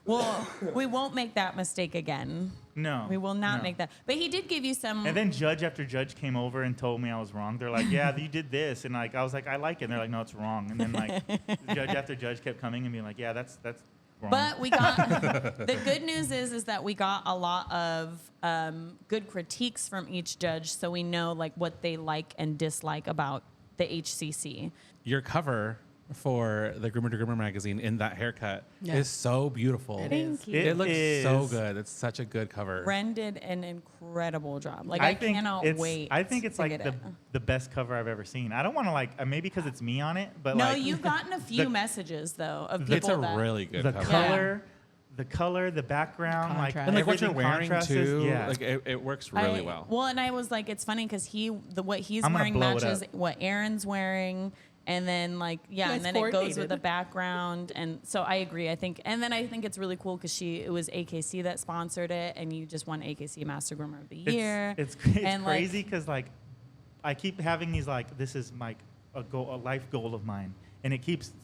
Well, we won't make that mistake again. No. We will not no. make that. But he did give you some. And then judge after judge came over and told me I was wrong. They're like, yeah, you did this. And like, I was like, I like it. And they're like, no, it's wrong. And then like judge after judge kept coming and being like, yeah, that's wrong. But we got the good news is that we got a lot of good critiques from each judge, so we know like what they like and dislike about the HCC. Your cover for the Groomer to Groomer magazine in that haircut Yeah. is so beautiful. It Thank is. you. It looks so is. good. It's such a good cover. Ren did an incredible job. Like I think cannot it's- wait. I think it's to like get the, it. the best cover I've ever seen. I don't want to like, maybe because it's me on it, but No, like you've gotten a few the- messages though of It's It's people a that really good the cover. color, the background, like Contrast. And like what you're everything wearing contrasts. too, Yeah. like it works really well. Well, and I was like, it's funny because what he's I'm gonna wearing blow it matches up. what Aaron's wearing, and then like Nice and then it goes with coordinated. the background, and so I agree. I think it's really cool because it was AKC that sponsored it, and you just won AKC Master Groomer of the Year. It's and, like, crazy because like I keep having these like this is my a life goal of mine, and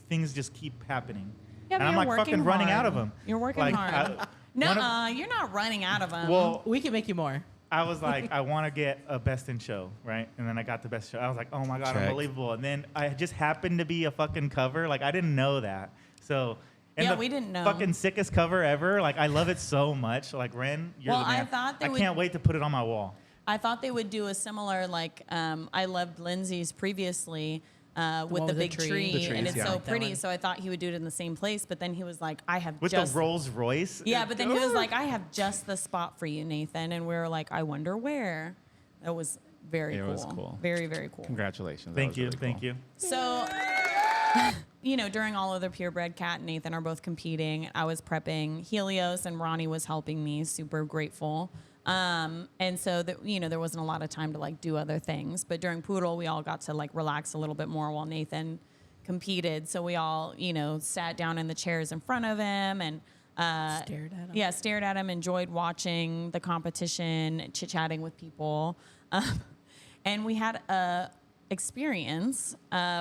things just keep happening. Yeah, and but I'm you're like working fucking running hard. out of them. You're working Like, hard. one No, you're not running out of them. Well, We can make you more. I was like, I want to get a best in show, right? And then I got the best show. I was like, oh my god, Check. unbelievable! And then I just happened to be a fucking cover. Like I didn't know that. So. And Yeah, the we didn't know. Fucking sickest cover ever. Like I love it so much. Like Ren, you're Well, the man. I thought they I would- can't wait to put it on my wall. I thought they would do a similar like I loved Lindsay's previously with one the with the big tree. tree, The trees, and it's yeah. so Like that pretty. one. So I thought he would do it in the same place, but then he was like, I have With just the Rolls Royce. yeah, but then he was like, I have just the spot for you, Nathan, and we were like, I wonder where. That was very It cool. was cool. Very very cool. Congratulations. That Thank was you, really thank cool. you. So, during all of the purebred, Kat and Nathan are both competing. I was prepping. Helios and Ronney was helping me. Super grateful. And so that there wasn't a lot of time to like do other things. But during Poodle, we all got to like relax a little bit more while Nathan competed. So we all sat down in the chairs in front of him and Stared at him. Yeah, stared at him. Enjoyed watching the competition, chit chatting with people. And we had a experience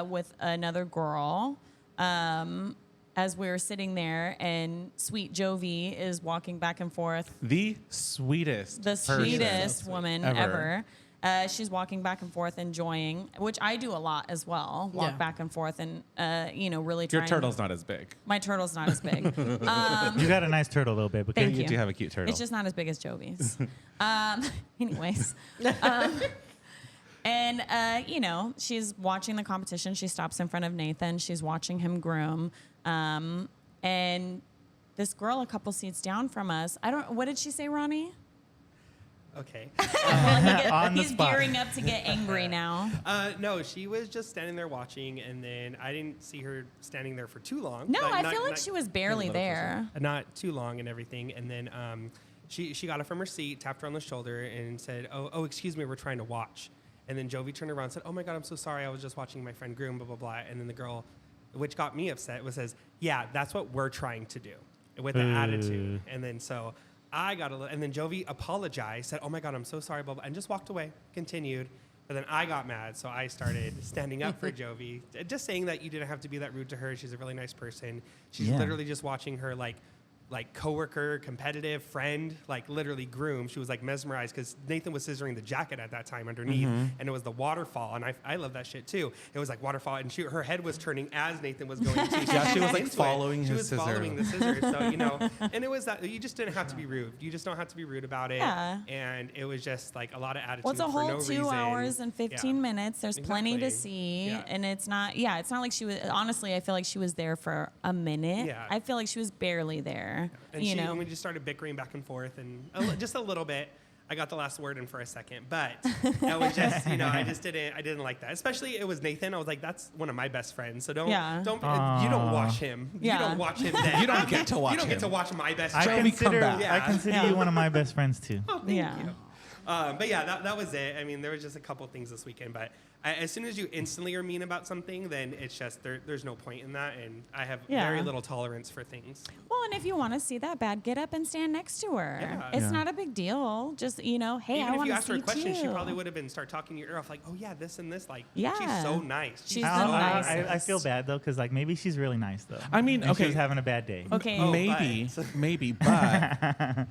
with another girl as we were sitting there, and sweet Jovi is walking back and forth. The sweetest. The person sweetest woman ever. ever. She's walking back and forth, enjoying, which I do a lot as well. Walk Yeah. back and forth, and really Your trying. turtle's not as big. My turtle's not as big. You got a nice turtle, though, babe. Okay? Thank You you. do have a cute turtle. It's just not as big as Jovi's. Anyways. And she's watching the competition. She stops in front of Nathan. She's watching him groom. And this girl a couple seats down from us, what did she say, Ronney? Okay. On the He's spot. gearing up to get angry now. No, she was just standing there watching, and then I didn't see her standing there for too long. No, Like, I not- feel like not- she was barely there. Not too long and everything. And then she got up from her seat, tapped her on the shoulder, and said, oh, excuse me, we're trying to watch. And then Jovi turned around and said, oh my God, I'm so sorry. I was just watching my friend groom, blah, blah, blah. And then the girl, which got me upset, says, yeah, that's what we're trying to do with the attitude. And then so I got a little, and then Jovi apologized, said, oh my God, I'm so sorry, blah, blah, and just walked away, continued. But then I got mad, so I started standing up for Jovi, just saying that you didn't have to be that rude to her. She's a really nice person. She's Yeah. literally just watching her, like, like coworker, competitive friend, like literally groom. She was like mesmerized because Nathan was scissoring the jacket at that time underneath, and it was the waterfall, and I love that shit too. It was like waterfall, and her head was turning as Nathan was going to. Yeah, she was like into it. following She his was scissor. following the scissors, so you know. And it was that you just didn't have to be rude. You just don't have to be rude about it. Yeah. And it was just like a lot of attitude Well, it's a for whole no 2 reason. hours and 15 Yeah. minutes. There's plenty to Exactly. see. Yeah. And it's not like she was, honestly, I feel like she was there for a minute. Yeah. I feel like she was barely there. And you know? when we just started bickering back and forth and just a little bit, I got the last word in for a second, but that was just, I didn't like that. Especially it was Nathan. I was like, that's one of my best friends. So don't, Yeah. you don't watch him. Yeah. You don't watch him then. You don't get to watch You don't get him. to watch my best I friend. come back. I consider Yeah. you one of my best friends too. Oh, thank Yeah. you. But yeah, that was it. I mean, there was just a couple things this weekend, but as soon as you instantly are mean about something, then it's just there's no point in that, and I have Yeah. very little tolerance for things. Well, and if you want to see that bad, get up and stand next to her. Yeah. It's Yeah. not a big deal. Just, hey, Even I if want you to asked see her a question, too. she probably would have been start talking your ear off like, oh yeah, this and this. Like, Yeah. she's so nice. She's I, the I feel bad though, because like maybe she's really nice though. I mean, And okay. she was having a bad day. Okay. Oh, maybe, but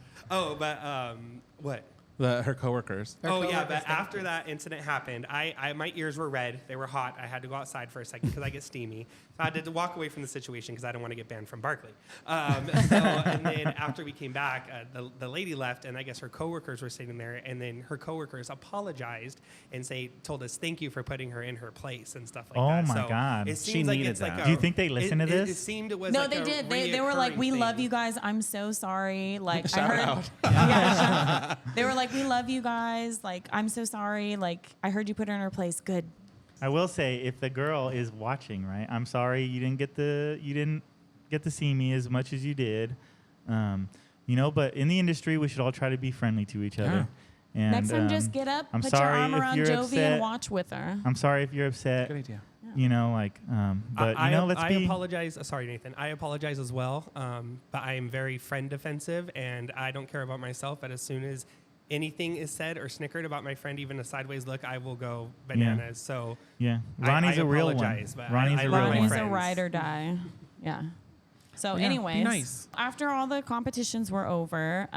What? her coworkers. Oh yeah, but after that incident happened, I my ears were red. They were hot. I had to go outside for a second because I get steamy. So I had to walk away from the situation because I didn't want to get banned from Barkley. And then after we came back, the lady left, and I guess her coworkers were sitting there, and then her coworkers apologized and told us thank you for putting her in her place and stuff like Oh that. my So God. it She seems like needed it's like that. a, Do you think they listen to this? It seemed it was No, like they a did. They were like, reoccurring we love thing. you guys. I'm so sorry. Like, I Shout heard. out. Yeah, they were like, we love you guys. Like, I'm so sorry. Like, I heard you put her in her place. Good. I will say, if the girl is watching, right? I'm sorry you didn't get to see me as much as you did, But in the industry, we should all try to be friendly to each other. And, Next time, just get up, I'm put your sorry arm if around you're Jovi upset. and watch with her. I'm sorry if you're upset. Good idea. But let's I be. apologize. Sorry, Nathan. I apologize as well. But I am very friend defensive, and I don't care about myself. But as soon as anything is said or snickered about my friend, even a sideways look, I will go bananas. So Yeah, I Ronnie's a real one. apologize, but Ronnie's I a love real my Ronnie's one. a friends. ride or die. Yeah. So, Yeah, be anyways, nice. after all the competitions were over,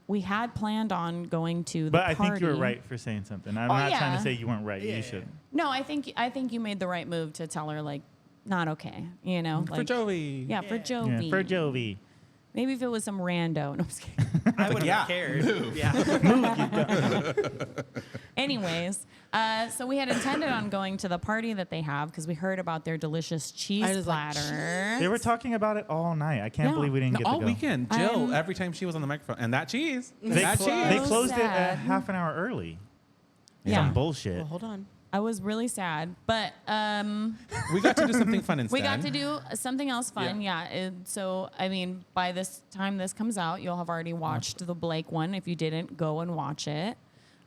we had planned on going to the But I party. think you were right for saying something. I'm Oh, not trying yeah. to say you weren't right. Yeah. You should. No, I think you made the right move to tell her like, not okay. Like, For Jovi. Yeah, for Yeah. Jovi. Yeah, for Jovi. Maybe if it was some rando. No, I'm just kidding. I wouldn't yeah, have cared. Yeah. Anyways, so we had intended on going to the party that they have because we heard about their delicious I cheese was like, platters. They were talking about it all night. I can't Yeah. believe we didn't get All to go. weekend, Jill, every time she was on the microphone, and that cheese. They, that So they cheese. closed it sad. half an hour early. Yeah. Some bullshit. Well, hold on. I was really sad, but We got to do something fun instead. we got to do something else fun. Yeah. So, I mean, by this time this comes out, you'll have already watched the Blake one. If you didn't, go and watch it.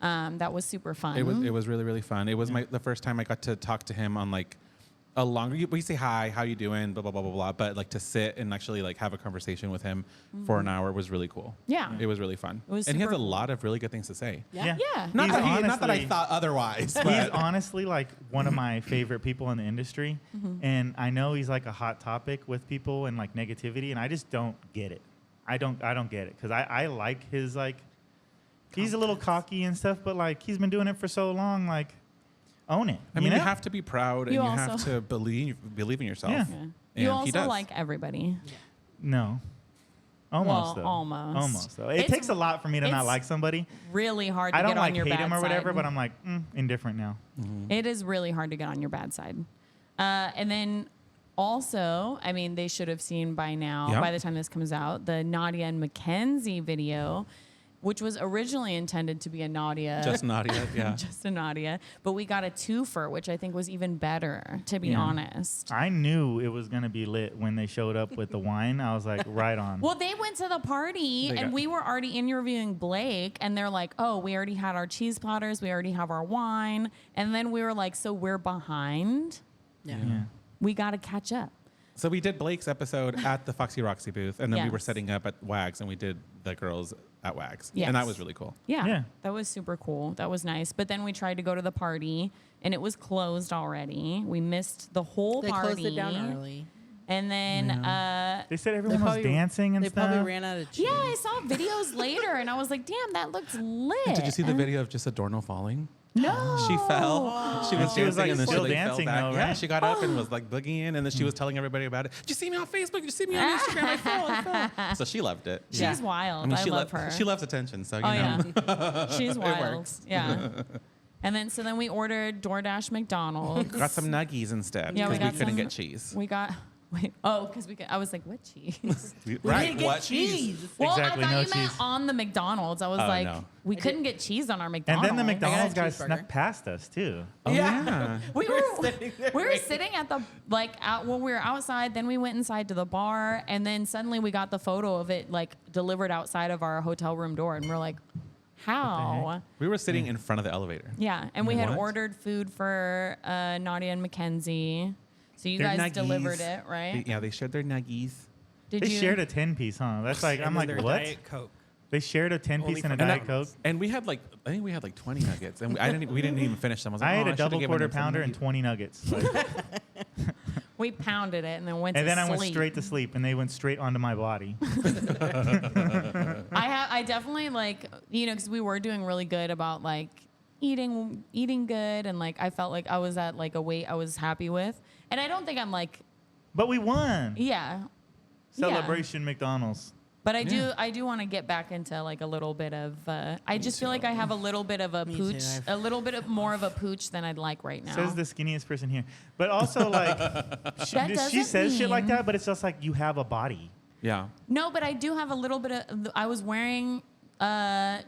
That was super fun. It was really, really fun. It was the first time I got to talk to him on like a longer. We say hi, how you doing, blah blah blah blah blah. But like to sit and actually like have a conversation with him for an hour was really cool. Yeah. It was really fun. It was and he has super a cool. lot of really good things to say. Yeah. Not He's that I honestly- thought otherwise. He's But honestly like one of my favorite people in the industry, and I know he's like a hot topic with people and like negativity, and I just don't get it. I don't get it because I like his like. He's a little cocky and stuff, but like he's been doing it for so long, like own it. I mean, know? you have to be proud and You you have also- to believe in yourself. Yeah. Yeah. And You he also does. like everybody. No. Almost Well, though. almost. though. It It's- takes a lot for me to not it's like somebody. Really hard to I don't get like on your hate bad him or whatever, side. but I'm like indifferent now. It is really hard to get on your bad side. And then also, I mean, they should have seen by now, Yep. by the time this comes out, the Nadia and Mackensie video, which was originally intended to be a Nadia. Just Nadia, yeah. Just a Nadia. But we got a twofer, which I think was even better, to be Yeah. honest. I knew it was gonna be lit when they showed up with the wine. I was like, right on. Well, they went to the party They and got- we were already interviewing Blake, and they're like, oh, we already had our cheese platters, we already have our wine. And then we were like, so we're behind? Yeah. Yeah. We got to catch up. So we did Blake's episode at the Foxy Roxy booth, and then we were Yes. setting up at Wags, and we did the girls at Wags. Yes. And that was really cool. Yeah, Yeah. that was super cool. That was nice. But then we tried to go to the party, and it was closed already. We missed the whole They party. closed it down early. And then, They said everyone was dancing and They stuff. probably ran out of cheese. yeah, I saw videos later, and I was like, damn, that looks lit. Did you see the video of just Adorno falling? No. She fell. She was She was, dancing like, and then still she dancing, fell back. though, Yeah, right? she got up and was like boogieing, and then she was telling everybody about it. Did you see me on Facebook? Did you see me on Instagram? I fell. So she loved it. She's wild. I mean, she love her. She loves attention, so you Oh, know. yeah. She's wild. works. Yeah. And then we ordered DoorDash McDonald's. Got some nuggies instead Yeah, because we we, got couldn't some- get cheese. We got, because we could, I was like, what cheese? Right? didn't get What cheese. Well, Exactly, I thought no you meant cheese. on the McDonald's. I was like, no. we couldn't get cheese on our And McDonald's. then the McDonald's got a guy cheeseburger. snuck past us too. Oh yeah. We were sitting there we were waiting. sitting at the when we were outside. Then we went inside to the bar, and then suddenly we got the photo of it like delivered outside of our hotel room door, and we're like, how? We were sitting in front of the elevator. Yeah, and we had What? ordered food for Nadia and Mackensie. So you Their guys nuggies. delivered it, right? Yeah, they shared their nuggies. Did They you? shared a 10-piece, huh? That's like, I'm And then like, their what? Diet Coke. They shared a 10-piece Only and a for Diet Coke. McDonald's. And we had like, I think we had like 20 nuggets, and we didn't even finish them. I was like, I oh, ate a should've double given quarter them some pounder and nuggies. 20 nuggets. Like, We pounded it and then went and to then I sleep. went straight to sleep, and they went straight onto my body. I definitely like, because we were doing really good about like eating good, and like I felt like I was at like a weight I was happy with, and I don't think I'm like, But we won. yeah. Celebration McDonald's. But I do want to get back into like a little bit of. I just feel like I have a little bit of a Me pooch, too. a little bit of more of a pooch than I'd like right now. Says the skinniest person here. But also, like, she That doesn't says shit like mean- that, but it's just like you have a body. Yeah. No, but I do have a little bit of. I was wearing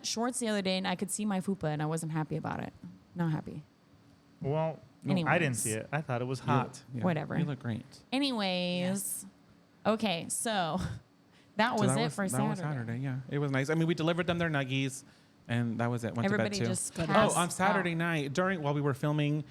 shorts the other day, and I could see my fupa, and I wasn't happy about it. Not happy. Well, no, I didn't Anyways. see it. I thought it was You hot. look- yeah, Whatever. You look great. Anyways, okay, so that was So it for Saturday. That was Saturday, yeah. It was nice. I mean, we delivered them their nuggies, and that was it. Went Everybody to bed too. just Oh, Oh, passed on Saturday out. night, while we were filming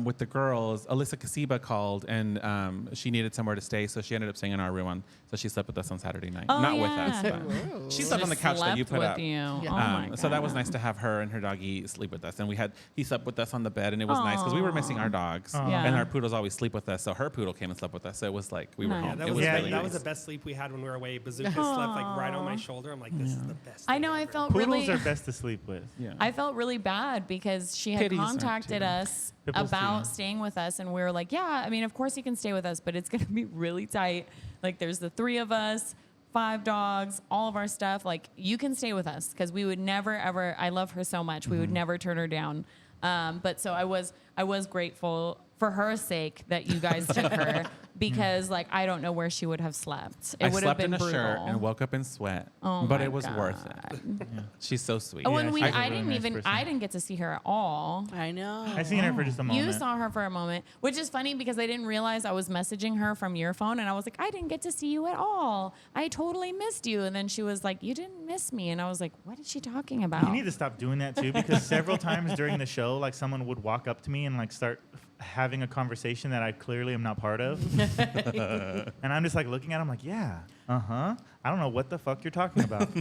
with the girls, Alyssa Kasiba called, and she needed somewhere to stay, so she ended up staying in our room. So she slept with us on Saturday night. Oh, Not with yeah. us, but she slept on the Just couch that you slept put with up. you. Yeah. Oh my So that was God. nice to have her and her doggy sleep with us, and he slept with us on the bed, and it was nice because we were missing our dogs, Yeah. and our poodles always sleep with us. So her poodle came and slept with us. So it was like we were Nice. home. Yeah, that it was, was Yeah, really that nice. was the best sleep we had when we were away. Bazooka slept like right on my shoulder. I'm like, this is the best. I thing know. I ever. felt Poodles really. are best to sleep with. Yeah. I felt really bad because she had Pitties are contacted too. us Pipples about too. staying with us, and we were like, "Yeah, I mean, of course he can stay with us, but it's gonna be really tight. Like, there's the 3 of us, 5 dogs, all of our stuff. Like, you can stay with us because we would never ever. I love her so much. We would never turn her down. But so I was grateful for her sake that you guys took her because like I don't know where she would have slept. It I would have slept been in a brutal. shirt and woke up in sweat, Oh but my it was worth God. it. She's so sweet. Oh, Yeah, and she's a I really didn't nice even person. I didn't get to see her at all. I know. I seen her for just a moment. You saw her for a moment, which is funny because I didn't realize I was messaging her from your phone, and I was like, I didn't get to see you at all. I totally missed you. And then she was like, you didn't miss me, and I was like, what is she talking about? You need to stop doing that too, because several times during the show, like someone would walk up to me and like start having a conversation that I clearly am not part of, and I'm just like looking at them like, yeah, I don't know what the fuck you're talking about.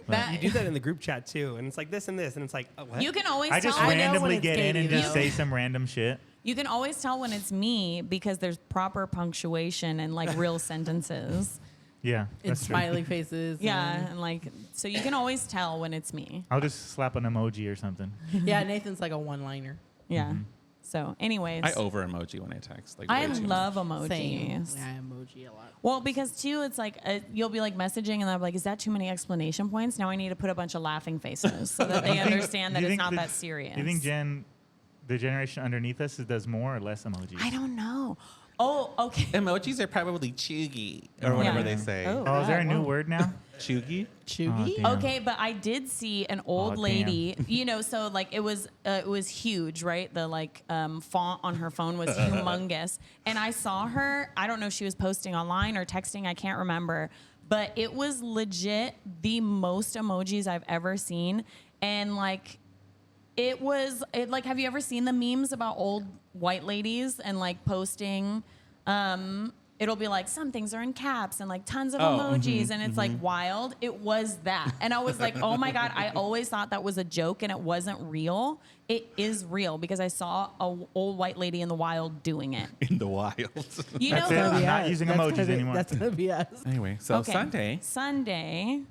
That- You do that in the group chat too, and it's like this and this, and it's like, oh, what? you can always I just tell. know when randomly it's get in and Katie, just though. say some random shit. You can always tell when it's me because there's proper punctuation and like real sentences. Yeah, And that's true. smiley faces. Yeah, and- and like so you can always tell when it's me. I'll just slap an emoji or something. Yeah, Nathan's like a one-liner. Yeah. So, anyways, I over emoji when I text. Like I way too love much. Same. emojis. Yeah, I emoji a lot. Well, because too, it's like you'll be like messaging, and I'm like, "Is that too many explanation points?" Now I need to put a bunch of laughing faces so that they understand that Do you it's think not the- that serious. Do you think the generation underneath us does more or less emojis? I don't know. Oh, okay. Emojis are probably chuggy or whatever Yeah. they say. Oh, is there a new whoa. word now? Chuggy? Chuggy? damn. Okay, but I did see an old damn. lady, so like it was huge, right? The like font on her phone was humongous. And I saw her, I don't know if she was posting online or texting, I can't remember, but it was legit the most emojis I've ever seen. And like have you ever seen the memes about old white ladies and like posting it'll be like some things are in caps and like tons of Oh, emojis and it's like wild. It was that. And I was like, oh my God, I always thought that was a joke and it wasn't real. It is real because I saw a old white lady in the wild doing it. In the wild. You know, That's it. I'm not using That's emojis gonna be- anymore. That's gonna be us. Anyway, so okay. Sunday Sunday.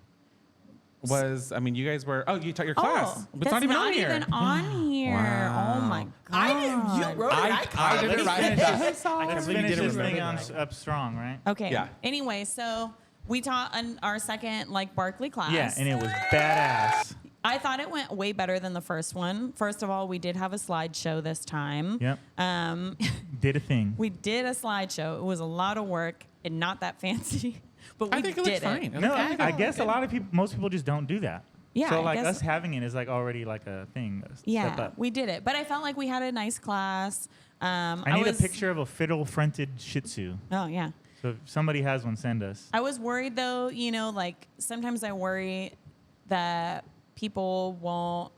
was, I mean, you guys were, you taught your class. Oh, It's that's not even on here. Even on here. Wow. Oh my God. I didn't. You wrote it. I didn't write it down. Let's believe you finish didn't this remember thing that. up strong, right? Okay. Yeah. Anyway, so we taught our second like Barkley class. Yeah, and it was badass. I thought it went way better than the first one. First of all, we did have a slideshow this time. Yep. Um, Did a thing. we did a slideshow. It was a lot of work and not that fancy, but we I think it did looks fine. No, Okay. I guess a lot of people, most people just don't do that. Yeah, So I like guess- us having it is like already like a thing. A step Yeah, up. we did it. But I felt like we had a nice class. I need a picture of a fiddle-fronted Shih Tzu. Oh, yeah. So if somebody has one, send us. I was worried though, you know, like sometimes I worry that people won't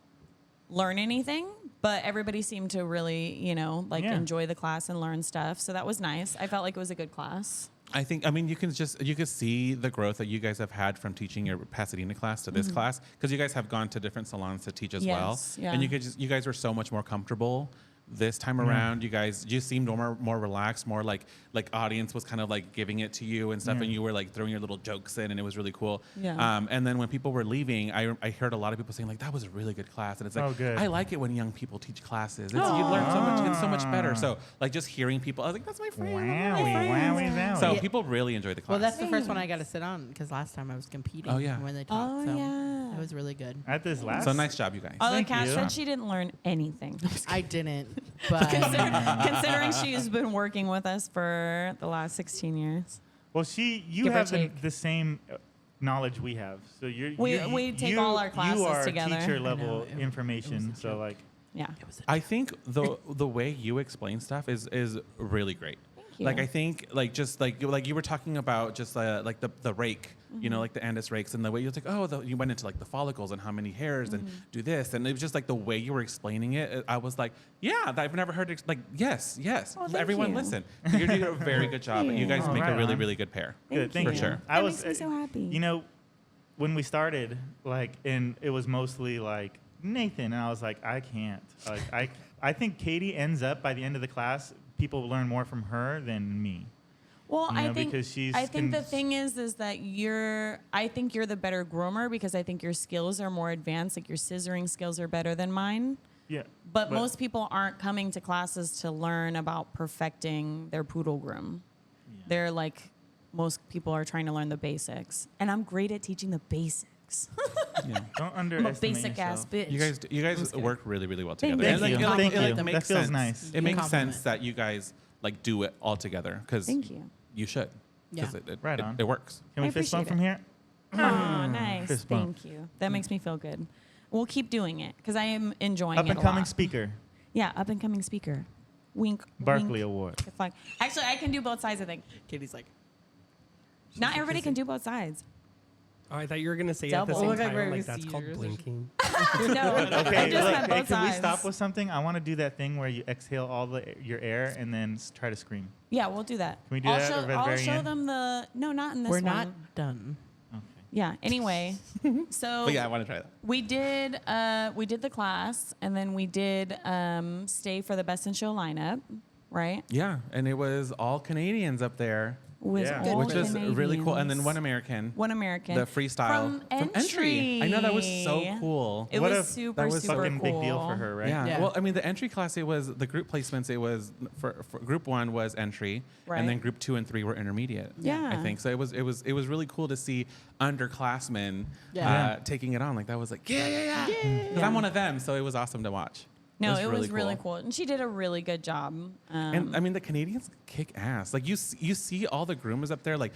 learn anything, but everybody seemed to really, you know, like Yeah. enjoy the class and learn stuff. So that was nice. I felt like it was a good class. I think, I mean, you can see the growth that you guys have had from teaching your Pasadena class to this class, because you guys have gone to different salons to teach as well. Yes, yeah. And you guys were so much more comfortable this time around. You guys just seemed more relaxed, more like audience was kind of like giving it to you and stuff, and you were like throwing your little jokes in, and it was really cool. Yeah. And then when people were leaving, I heard a lot of people saying like, that was a really good class, and it's like, Oh, good. I like it when young people teach classes. You learn so much. It's so much better. So like just hearing people, I was like, that's my friend. Wowie, wowie, wowie. So people really enjoy the class. Well, that's the first one I got to sit on because last time I was competing. Oh, yeah. When they taught, Oh, so yeah. it was really good. At this last. So nice job, you guys. Although Thank Kat you. said she didn't learn anything. I didn't, but Considering she's been working with us for the last 16 years. Well, you Give or have take. the same knowledge we have. So We take all our classes you are together. teacher I know, level it was information. a So joke. like, Yeah. I think the way you explain stuff is really great. Thank you. Like I think like just like you were talking about just like the rake, you know, like the Andis rakes, and the way you was like, you went into like the follicles and how many hairs and do this, and it was just like the way you were explaining it. I was like, yeah, I've never heard it. Like yes, Oh, thank everyone you. listen. You're doing a very good job, and you guys Oh, make right a really on. really good pair. good, thank For you. sure. That makes me so happy. You know, when we started, like, and it was mostly like Nathan, and I was like, I can't. Like, I think Katie ends up by the end of the class, people learn more from her than me. Well, You know, I think because she's I think the cons- thing is that I think you're the better groomer because I think your skills are more advanced. Like your scissoring skills are better than mine. Yeah. But most people aren't coming to classes to learn about perfecting their poodle groom. They're like, most people are trying to learn the basics, and I'm great at teaching the basics. Yeah. Don't I'm a underestimate basic ass yourself. bitch. You guys work really really well together. Thank And, like, you. it, like, Thank it, you. like, makes That feels sense. nice. It makes Compliment. sense that you guys like do it all together because Thank you. you should. 'Cause Yeah. Right on. It works. Can we I fist bump appreciate from here? Oh, nice. Fist bump. Thank you. That makes me feel good. We'll keep doing it because I am enjoying Up it and a coming lot. speaker, Yeah, up and coming speaker. Wink. Barkley wink. Award. The fuck. Actually, I can do both sides. I think Katie's like, not everybody can do both sides. Oh, I thought you were gonna say Double. at the same Look like time. we're Like that's called seers. blinking. No, I Okay, just look, meant hey, both can we sides. stop with something? I want to do that thing where you exhale all your air and then try to scream. Yeah, we'll do that. Can we do I'll that show, at the I'll very show end? them the. No, not in this we're one. not done. Okay. Yeah. Anyway, so But yeah, I want to try that. we did the class, and then we did stay for the best in show lineup, right? Yeah, and it was all Canadians up there, Was Yeah. all which is really cool. And then Canadians. one American, One American. the freestyle From Entry. I know that was so cool. It What was a- super, That was super fucking cool. big deal for her, right? Yeah. Yeah. Well, I mean, the entry class, it was the group placements. It was for group 1 was entry, Right. and then group 2 and 3 were intermediate. Yeah. I think so. It was really cool to see underclassmen Yeah. taking it on. Like that was like yeah. Because I'm one of them, so it was awesome to watch. No, it was really cool. And she did a really good job. And I mean, the Canadians kick ass. Like you see all the groomers up there, like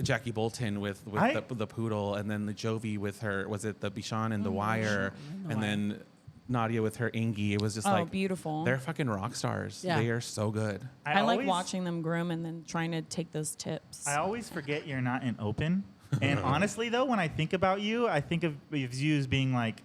Jackie Bolton with the poodle, and then the Jovi with her. Was it the Bichon and the Wire, and then Nadia with her Ingy. It was just Oh, like beautiful. They're fucking rock stars. Yeah. They are so good. I like always- watching them groom and then trying to take those tips. I always forget you're not in open. And honestly, though, when I think about you, I think of you as being like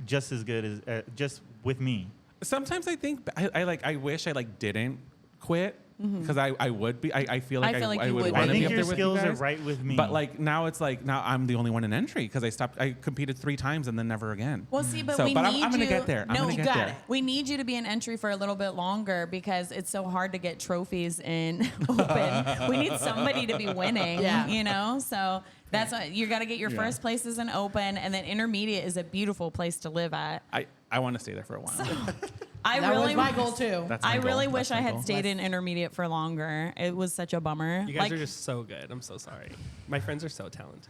just as good as just with me. Sometimes I think I wish I didn't quit because I would be. I feel like I feel like I you would would want I to be be think up your there with you skills are guys. right with me. But like now it's like now I'm the only one in entry because I competed 3 times and then never again. Well, see, but So, we but need I'm gonna you. get there. I'm No, gonna you get got there. it. We need you to be an entry for a little bit longer because it's so hard to get trophies in open. We need somebody to be winning. Yeah. You know, so that's what you got to get your first places in open, and then intermediate is a beautiful place to live at. I want to stay there for a while. I That really was my goal too. That's my I goal. really That's wish my I had goal. stayed in intermediate for longer. It was such a bummer. You guys are just so good. I'm so sorry. My friends are so talented.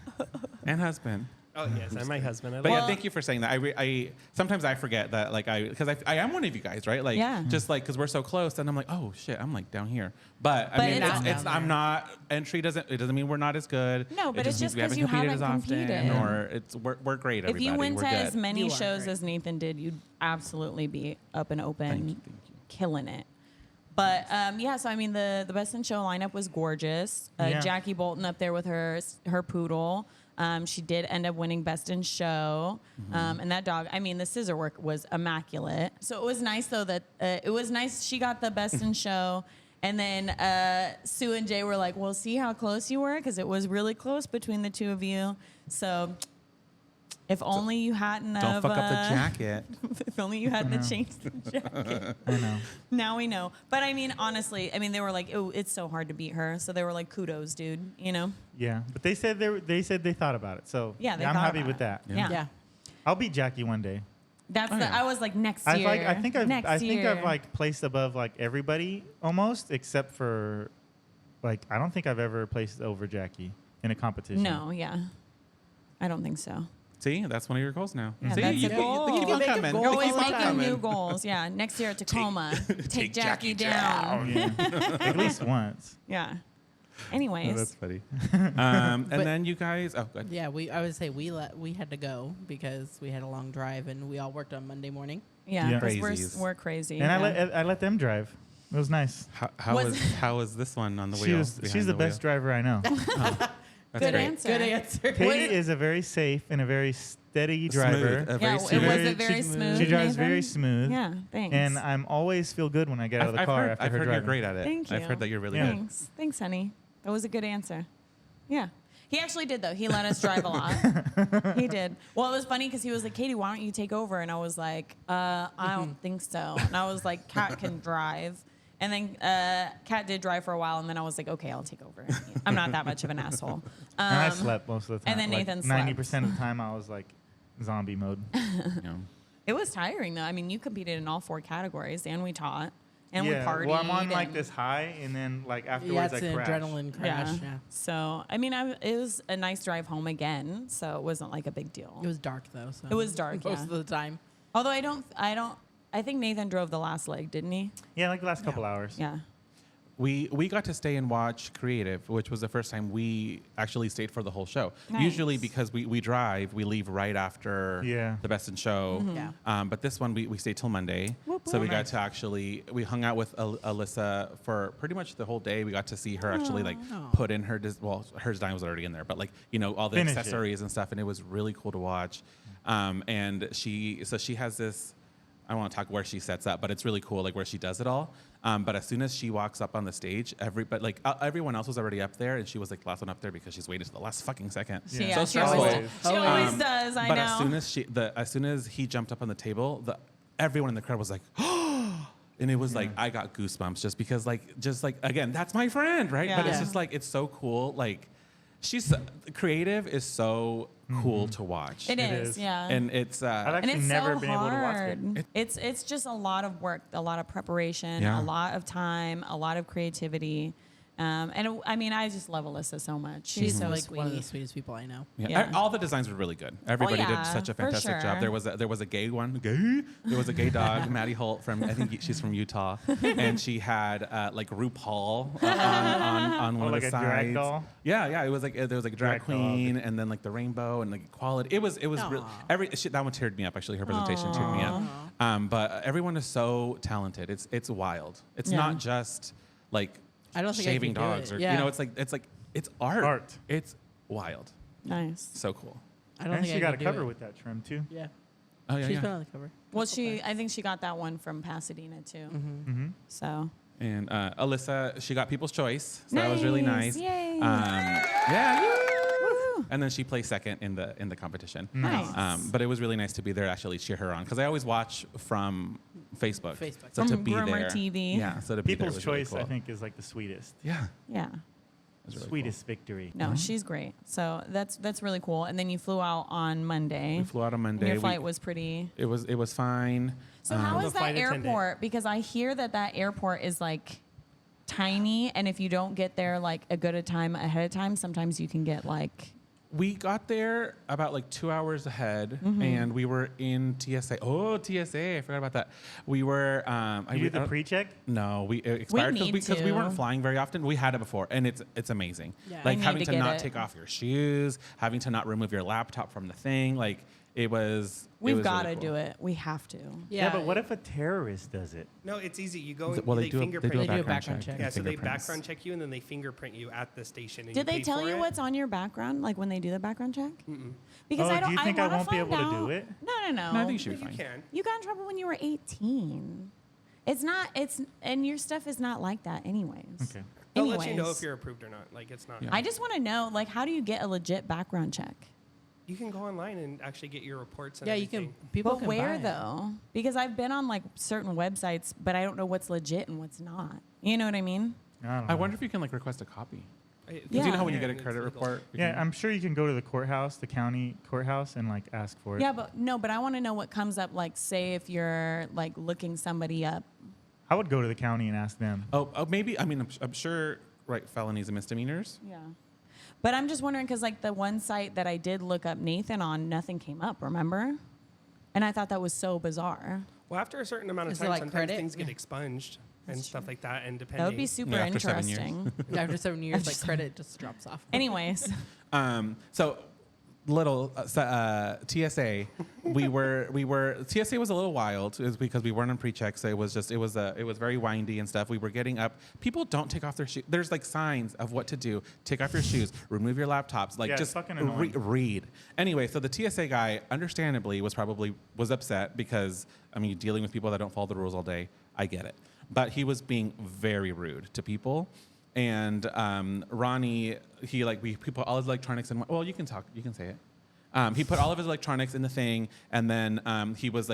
And husband. Oh yes, and my husband. I But love yeah, thank you for saying that. I sometimes I forget that like because I am one of you guys, right? Like Yeah. just like because we're so close, and I'm like, oh shit, I'm like down here. But I But mean, it's- it's I'm not entry doesn't mean we're not as good. No, but It it's means just we 'cause haven't you competed as haven't often, competed. or it's we're great. if Everybody, you went we're to good. as many You are shows great. as Nathan did, you'd absolutely be up and open, Thank you. killing it. But yeah, so I mean, the Best in Show lineup was gorgeous. Yeah. Jackie Bolton up there with her poodle. She did end up winning Best in Show, and that dog. I mean, the scissor work was immaculate. So it was nice though that it was nice she got the Best in Show. And then Sue and Jay were like, "Well, see how close you were, because it was really close between the two of you. So, if only you hadn't Don't have, fuck up the jacket. if only you hadn't have changed the jacket. I know. Now we know. But I mean, honestly, I mean, they were like, "Oh, it's so hard to beat her." So they were like, "Kudos, dude." You know? Yeah, but they said they thought about it. So Yeah, they I'm thought happy about with it. that. Yeah. Yeah. I'll beat Jackie one day. That's Oh, the. yeah. I was like, next I year. I think next I've year. like placed above like everybody almost except for like I don't think I've ever placed over Jackie in a competition. No, yeah, I don't think so. See, that's one of your goals now. Yeah, See, that's you, a goal. keep You on make a coming. goal. You Always keep on making coming. new goals. Yeah, next year at Tacoma, take Jackie down. Yeah. At least once. Yeah. Oh, Anyways, that's funny. And But- then you guys, oh, good. Yeah, I would say we had to go because we had a long drive and we all worked on Monday morning. yeah, Yeah. 'cause Crazies. we're crazy. And yeah. I let them drive. It was nice. Was- How was this one on the She's wheel? the best driver I know. That's Good great. answer. Good answer. Katie is a very safe and a very steady driver. Smooth, a Yeah, very it smooth. was it very smooth. She drives Nathan? very smooth. Yeah, thanks. And I'm always feel good when I get out of the car after I've her heard driving. you're great at it. Thank you. I've heard that you're really Yeah. good. Thanks, honey. That was a good answer. Yeah. He actually did though. He let us drive a lot. He did. Well, it was funny because he was like, "Katie, why don't you take over?" And I was like, "I don't think so." And I was like, "Kat can drive." And then Kat did drive for a while, and then I was like, "Okay, I'll take over." I'm not that much of an asshole. And I slept most of the time. and then Like, Nathan slept. 90% of the time I was like zombie mode. Yeah. It was tiring though. I mean, you competed in all 4 categories, and we taught, and we yeah. partied. Well, I'm on like and- this high, and then like Yeah, afterwards it's I an crash. adrenaline crash. Yeah. So I mean, it was a nice drive home again, so it wasn't like a big deal. It was dark though. So It was dark, most yeah. of the time. Although I think Nathan drove the last leg, didn't he? Yeah, like the last couple hours. Yeah. We got to stay and watch Creative, which was the first time we actually stayed for the whole show. Nice. Usually because we drive, we leave right after Yeah. the Best in Show. Yeah. But this one we stayed till Monday. Whoop, So we whoop. got to actually, we hung out with Alyssa for pretty much the whole day. We got to see her actually like Aw. put in her, her design was already in there, but like, you know, all the Finish it. accessories and stuff. And it was really cool to watch. And she has this, I don't want to talk where she sets up, but it's really cool, like where she does it all. But as soon as she walks up on the stage, everyone else was already up there, and she was like the last one up there because she's waited to the last fucking second. She, Yeah. she stressful. always, she always Um, does. I but know. as soon as he jumped up on the table, everyone in the crowd was like, and it was like I got goosebumps just because again, that's my friend, right? But it's Yeah. just like it's so cool. Like she's Creative is so cool to watch. It It is, is. yeah. And it's I've And actually it's never so been able to watch it. hard. It's just a lot of work, a lot of preparation, Yeah. a lot of time, a lot of creativity. I mean, I just love Alyssa so much. She's so like sweet. one of the sweetest people I know. Yeah. all the designs were really good. Everybody yeah, did such a for fantastic sure. job. There was a gay one. Gay? There was a gay dog, Maddie Holt from I think she's from Utah, and she had like RuPaul on one Oh, of like the a sides. drag doll? Yeah. It was like there was like a drag Drag dog. queen, and then like the rainbow and like equality. It was real, Aw. that one teared me up. Actually, her presentation teared me up. But everyone is so talented. It's wild. It's Yeah. not just like I don't think I shaving could do dogs it. or Yeah. you know it's art. Art. It's wild. Nice. So cool. I don't And think she I got a could do cover it. with that trim too. Yeah. Oh yeah, She's yeah. been on the cover. Well, I think she got that one from Pasadena too. Mm-hmm. So And Alyssa, she got People's Choice, so that was really nice. Yay. Yeah. Woo. And then she placed second in the competition. Nice. But it was really nice to be there to actually cheer her on because I always watch from Facebook. So From to be Groomer there, TV. yeah. So to be there People's was really Choice, cool. I think, is like the sweetest. Yeah. Yeah. It was really Sweetest victory. No, she's great. So that's really cool. And then you flew out on Monday. We flew out on Monday. And your flight was pretty. It was fine. So how The is that flight attendant. airport? Because I hear that airport is like tiny, and if you don't get there like a good time ahead of time, sometimes you can get like. We got there about like 2 hours ahead, Mm-hmm. and we were in TSA. Oh, TSA! I forgot about that. We were. You did the pre-check? No, it expired need because we weren't to. flying very often. We had it before, and it's amazing. Yeah. I Like need having to to get not it. take off your shoes, having to not remove your laptop from the thing. Like it was. We've got to do it. We have to. Yeah, but what if a terrorist does it? No, it's easy. You go and Well, they they do fingerprint a They do a you. background check. Yeah, so they Fingerprints. background check you and then they fingerprint you at the station. And Did they pay tell for you it. what's on your background, like when they do the background check? Because Oh, I don't. do you think I wanna won't be find able to out. do it? No. No, I think you should be You fine. can. You got in trouble when you were 18. It's not. It's and your stuff is not like that, anyways. Okay. They'll Anyways, let you know if you're approved or not. Like it's not. Yeah. I just want to know, like, how do you get a legit background check? You can go online and actually get your reports. And Yeah, you everything. can. People But can where buy it. though? Because I've been on like certain websites, but I don't know what's legit and what's not. You know what I mean? I don't I know. wonder if you can like request a copy. Because Because you know how Yeah. when you get a it's credit legal. report. you Yeah, can- I'm sure you can go to the courthouse, the county courthouse, and like ask for it. Yeah, but I want to know what comes up. Like, say if you're like looking somebody up. I would go to the county and ask them. Oh, maybe. I mean, I'm sure. Right, felonies and misdemeanors. Yeah. But I'm just wondering because like the one site that I did look up Nathan on, nothing came up. Remember? And I thought that was so bizarre. Well, after a certain amount of Is it time, like sometimes credit? things get Yeah. expunged and stuff like that. And depending. That would be super Yeah, after 7 years. interesting. After 7 years, like credit just drops off. Anyways, So little TSA, TSA was a little wild. It was because we weren't on pre-check, so it was very windy and stuff. We were getting up. People don't take off their shoes. There's like signs of what to do. Take off your shoes. Remove your laptops. Like Yeah, it's just fucking annoying. read. Anyway, so the TSA guy, understandably, was upset because I mean, dealing with people that don't follow the rules all day, I get it. But he was being very rude to people. And Ronney, we put all his electronics in. Well, you can talk. You can say it. He put all of his electronics in the thing, and then he was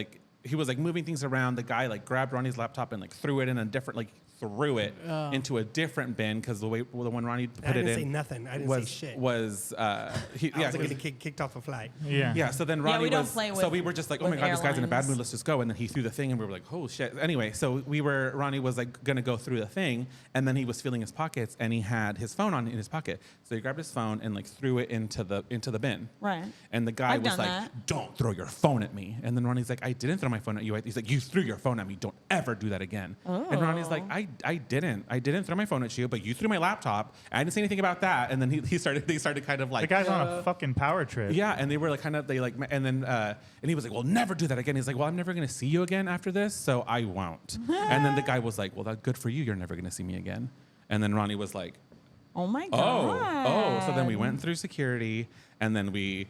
moving things around. The guy like grabbed Ronnie's laptop and like threw it in a different threw it into a different bin because the one Ronnie I put it didn't in say nothing. I didn't was say shit. was he, I yeah was he was- going to get kicked off a flight. Yeah. yeah, so then Ronnie we don't was, play so with- we were just like, oh my with God, this guy's in a bad airlines. mood, let's just go. And then he threw the thing and we were like, oh shit. Anyway, so Ronnie was like gonna go through the thing and then he was feeling his pockets and he had his phone in his pocket. So he grabbed his phone and like threw it into the bin. Right. And the guy I've was done like, that. don't throw your phone at me. And then Ronnie's like, I didn't throw my phone at you. He's like, you threw your phone at me. Don't ever do that again. And Ronnie's like, I didn't throw my phone at you, but you threw my laptop. I didn't say anything about that. And then they started kind of like, The guy's on a fucking power trip. yeah, and they were like and he was like, well, never do that again. He's like, well, I'm never gonna see you again after this, so I won't. And then the guy was like, well, that's good for you. You're never gonna see me again. And then Ronney was like, Oh my oh. god. So then we went through security, and then we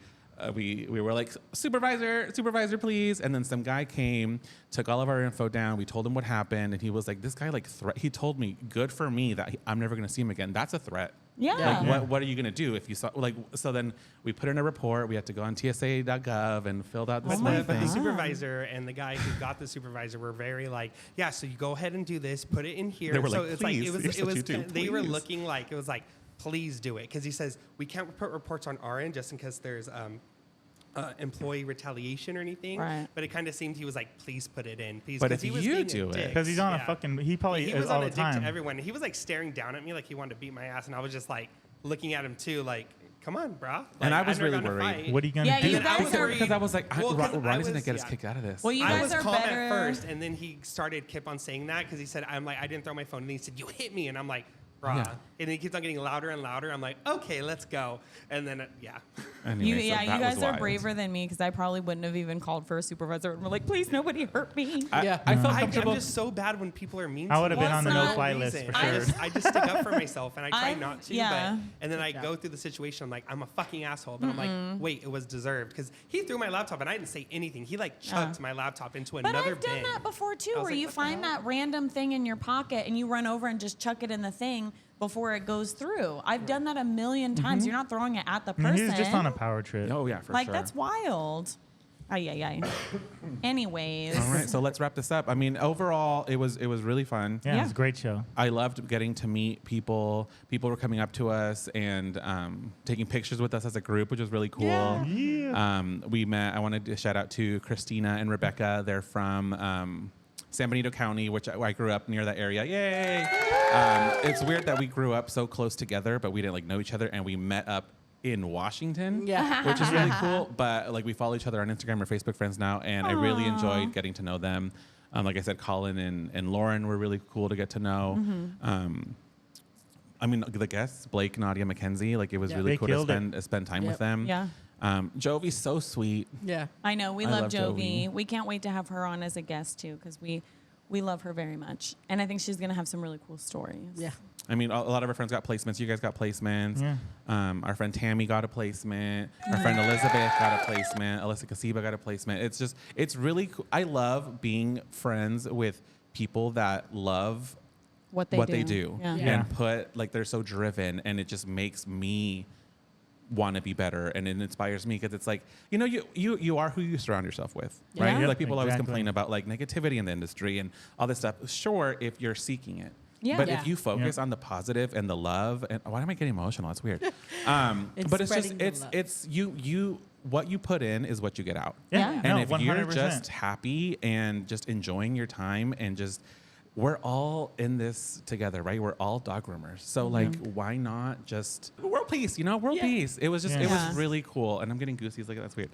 were like, supervisor, please. And then some guy came, took all of our info down. We told him what happened, and he was like, this guy he told me, good for me that I'm never gonna see him again. That's a threat. Yeah. Like, what are you going to do if you saw, so then we put in a report. We had to go on TSA.gov and filled out this Oh my whole But the thing. supervisor and the guy who got the supervisor were very like, yeah, so you go ahead and do this, put it in here. They were so like, it's "Please, like, here's it what was, you do, they were please." looking like, it was like, please do it. Because he says, we can't put reports on our end just in case there's employee retaliation or anything. Right. But it kind of seemed he was like, please put it in. Please. But 'cause if he was you being do a it- dick. Because he's on a Yeah. fucking. He probably He is was all on the a dick time. to everyone. He was like staring down at me like he wanted to beat my ass. And I was just like looking at him too, like, come on, bro. Like, And I was I'm never really gonna worried. fight. What are you gonna Yeah, do? you And then I guys was are- worried- Because I was like, Well, 'cause I Ronnie's going was- to get us yeah. kicked out of this. Well, you I guys was are calm better. at first, and then he kept on saying that because he said, "I'm like, I didn't throw my phone," and he said, "You hit me," and I'm like, raw. Yeah. And it keeps on getting louder and louder. I'm like, okay, let's go. And then, yeah. Anyway, You that guys was are wild. braver than me because I probably wouldn't have even called for a supervisor and were like, please, nobody hurt me. Yeah. I felt I'm comfortable. just so bad when people are mean I to would have me. been on the Well, no it's fly No list reason. for sure. I just stick up for myself, and I try I'm- not to. yeah. And then I job. go through the situation. I'm like, I'm a fucking asshole. But I'm like, wait, it was deserved because he threw my laptop, and I didn't say anything. He like chucked my laptop into But another I've done bin. that before too, I was where like, you what the find hell? that random thing in your pocket and you run over and just chuck it in the thing before it goes through. I've done that a million times. You're not throwing it at the I mean, person. he was just on a power trip. Oh yeah, for like sure. that's wild. Ay, ay, ay. Anyways. All right, so let's wrap this up. I mean, overall, it was really fun. Yeah, it Yeah. was a great show. I loved getting to meet people. People were coming up to us and taking pictures with us as a group, which was really cool. Yeah. We met. I wanted to shout out to Christina and Rebecca. They're from San Benito County, which I grew up near that area. Yay! It's weird that we grew up so close together, but we didn't like know each other, and we met up in Washington. Yeah. Which is really cool. But like we follow each other on Instagram or Facebook friends now, and I really enjoyed getting to know them. Like I said, Colin and Lauren were really cool to get to know. I mean, the guests, Blake, Nadia, Mackensie, like it was Yeah. really They cool to killed it. spend time Yep. with them. Yeah. Jovi's so sweet. Yeah. I know. We I love love Jovi. Jovi. We can't wait to have her on as a guest too because we love her very much. And I think she's going to have some really cool stories. Yeah. I mean, a lot of our friends got placements. You guys got placements. Yeah. Our friend Tammy got a placement. Our friend Elizabeth got a placement. Alyssa Kasiba got a placement. It's really cool. I love being friends with people that love What they do. Yeah. Yeah. and like they're so driven, and it just makes me want to be better, and it inspires me because it's like, you know, you are who you surround yourself with, right? Yeah. You're like, people always Exactly. complain about like negativity in the industry and all this stuff. Sure, if you're seeking it. Yeah. But Yeah. if you focus Yeah. on the positive and the love, and why am I getting emotional? That's weird. But it's just spreading the love. it's you what you put in is what you get out. Yeah. And No, if you're 100%. just happy and just enjoying your time and just, we're all in this together, right? We're all dog groomers. So like, why not just world peace, you know, world Yeah. peace. It was just, Yeah. it Yeah. was really cool. And I'm getting goosies. Look at that's weird.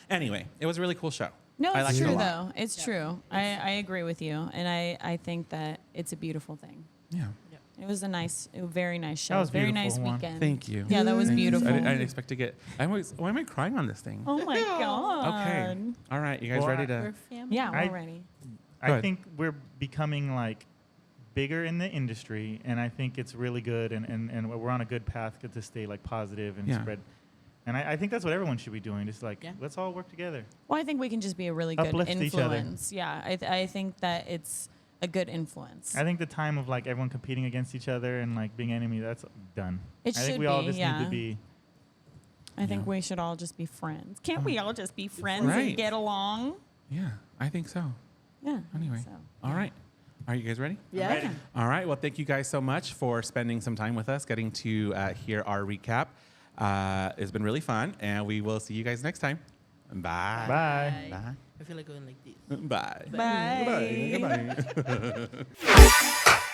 Anyway, it was a really cool show. No, I it's liked it a true lot. though. It's true. I agree with you. And I think that it's a beautiful thing. Yeah. It was a very nice show. That was very beautiful, nice Juan. weekend. Thank you. Yeah, that was Thank you. beautiful. I didn't expect to get, why am I crying on this thing? Oh my God. Okay. All right. You guys Well, ready We're to? family. Yeah, we're I- ready. Go I ahead. think we're becoming like bigger in the industry, and I think it's really good, and we're on a good path to stay like positive and Yeah. spread. And I think that's what everyone should be doing. Just like, Yeah. let's all work together. Well, I think we can just be a really good Uplift each other. influence. Yeah, I think that it's a good influence. I think the time of like everyone competing against each other and like being enemy, that's done. It I think should we all be, just yeah. need to be. I think we should all just be friends. Can't we all just be friends Right. and get along? Yeah, I think so. Yeah. I think Anyway. so. All right. Are you guys ready? Yeah. Ready. All right. Well, thank you guys so much for spending some time with us, getting to hear our recap. It's been really fun, and we will see you guys next time. Bye. Bye. Bye. I feel like going like this. Bye. Bye. Goodbye.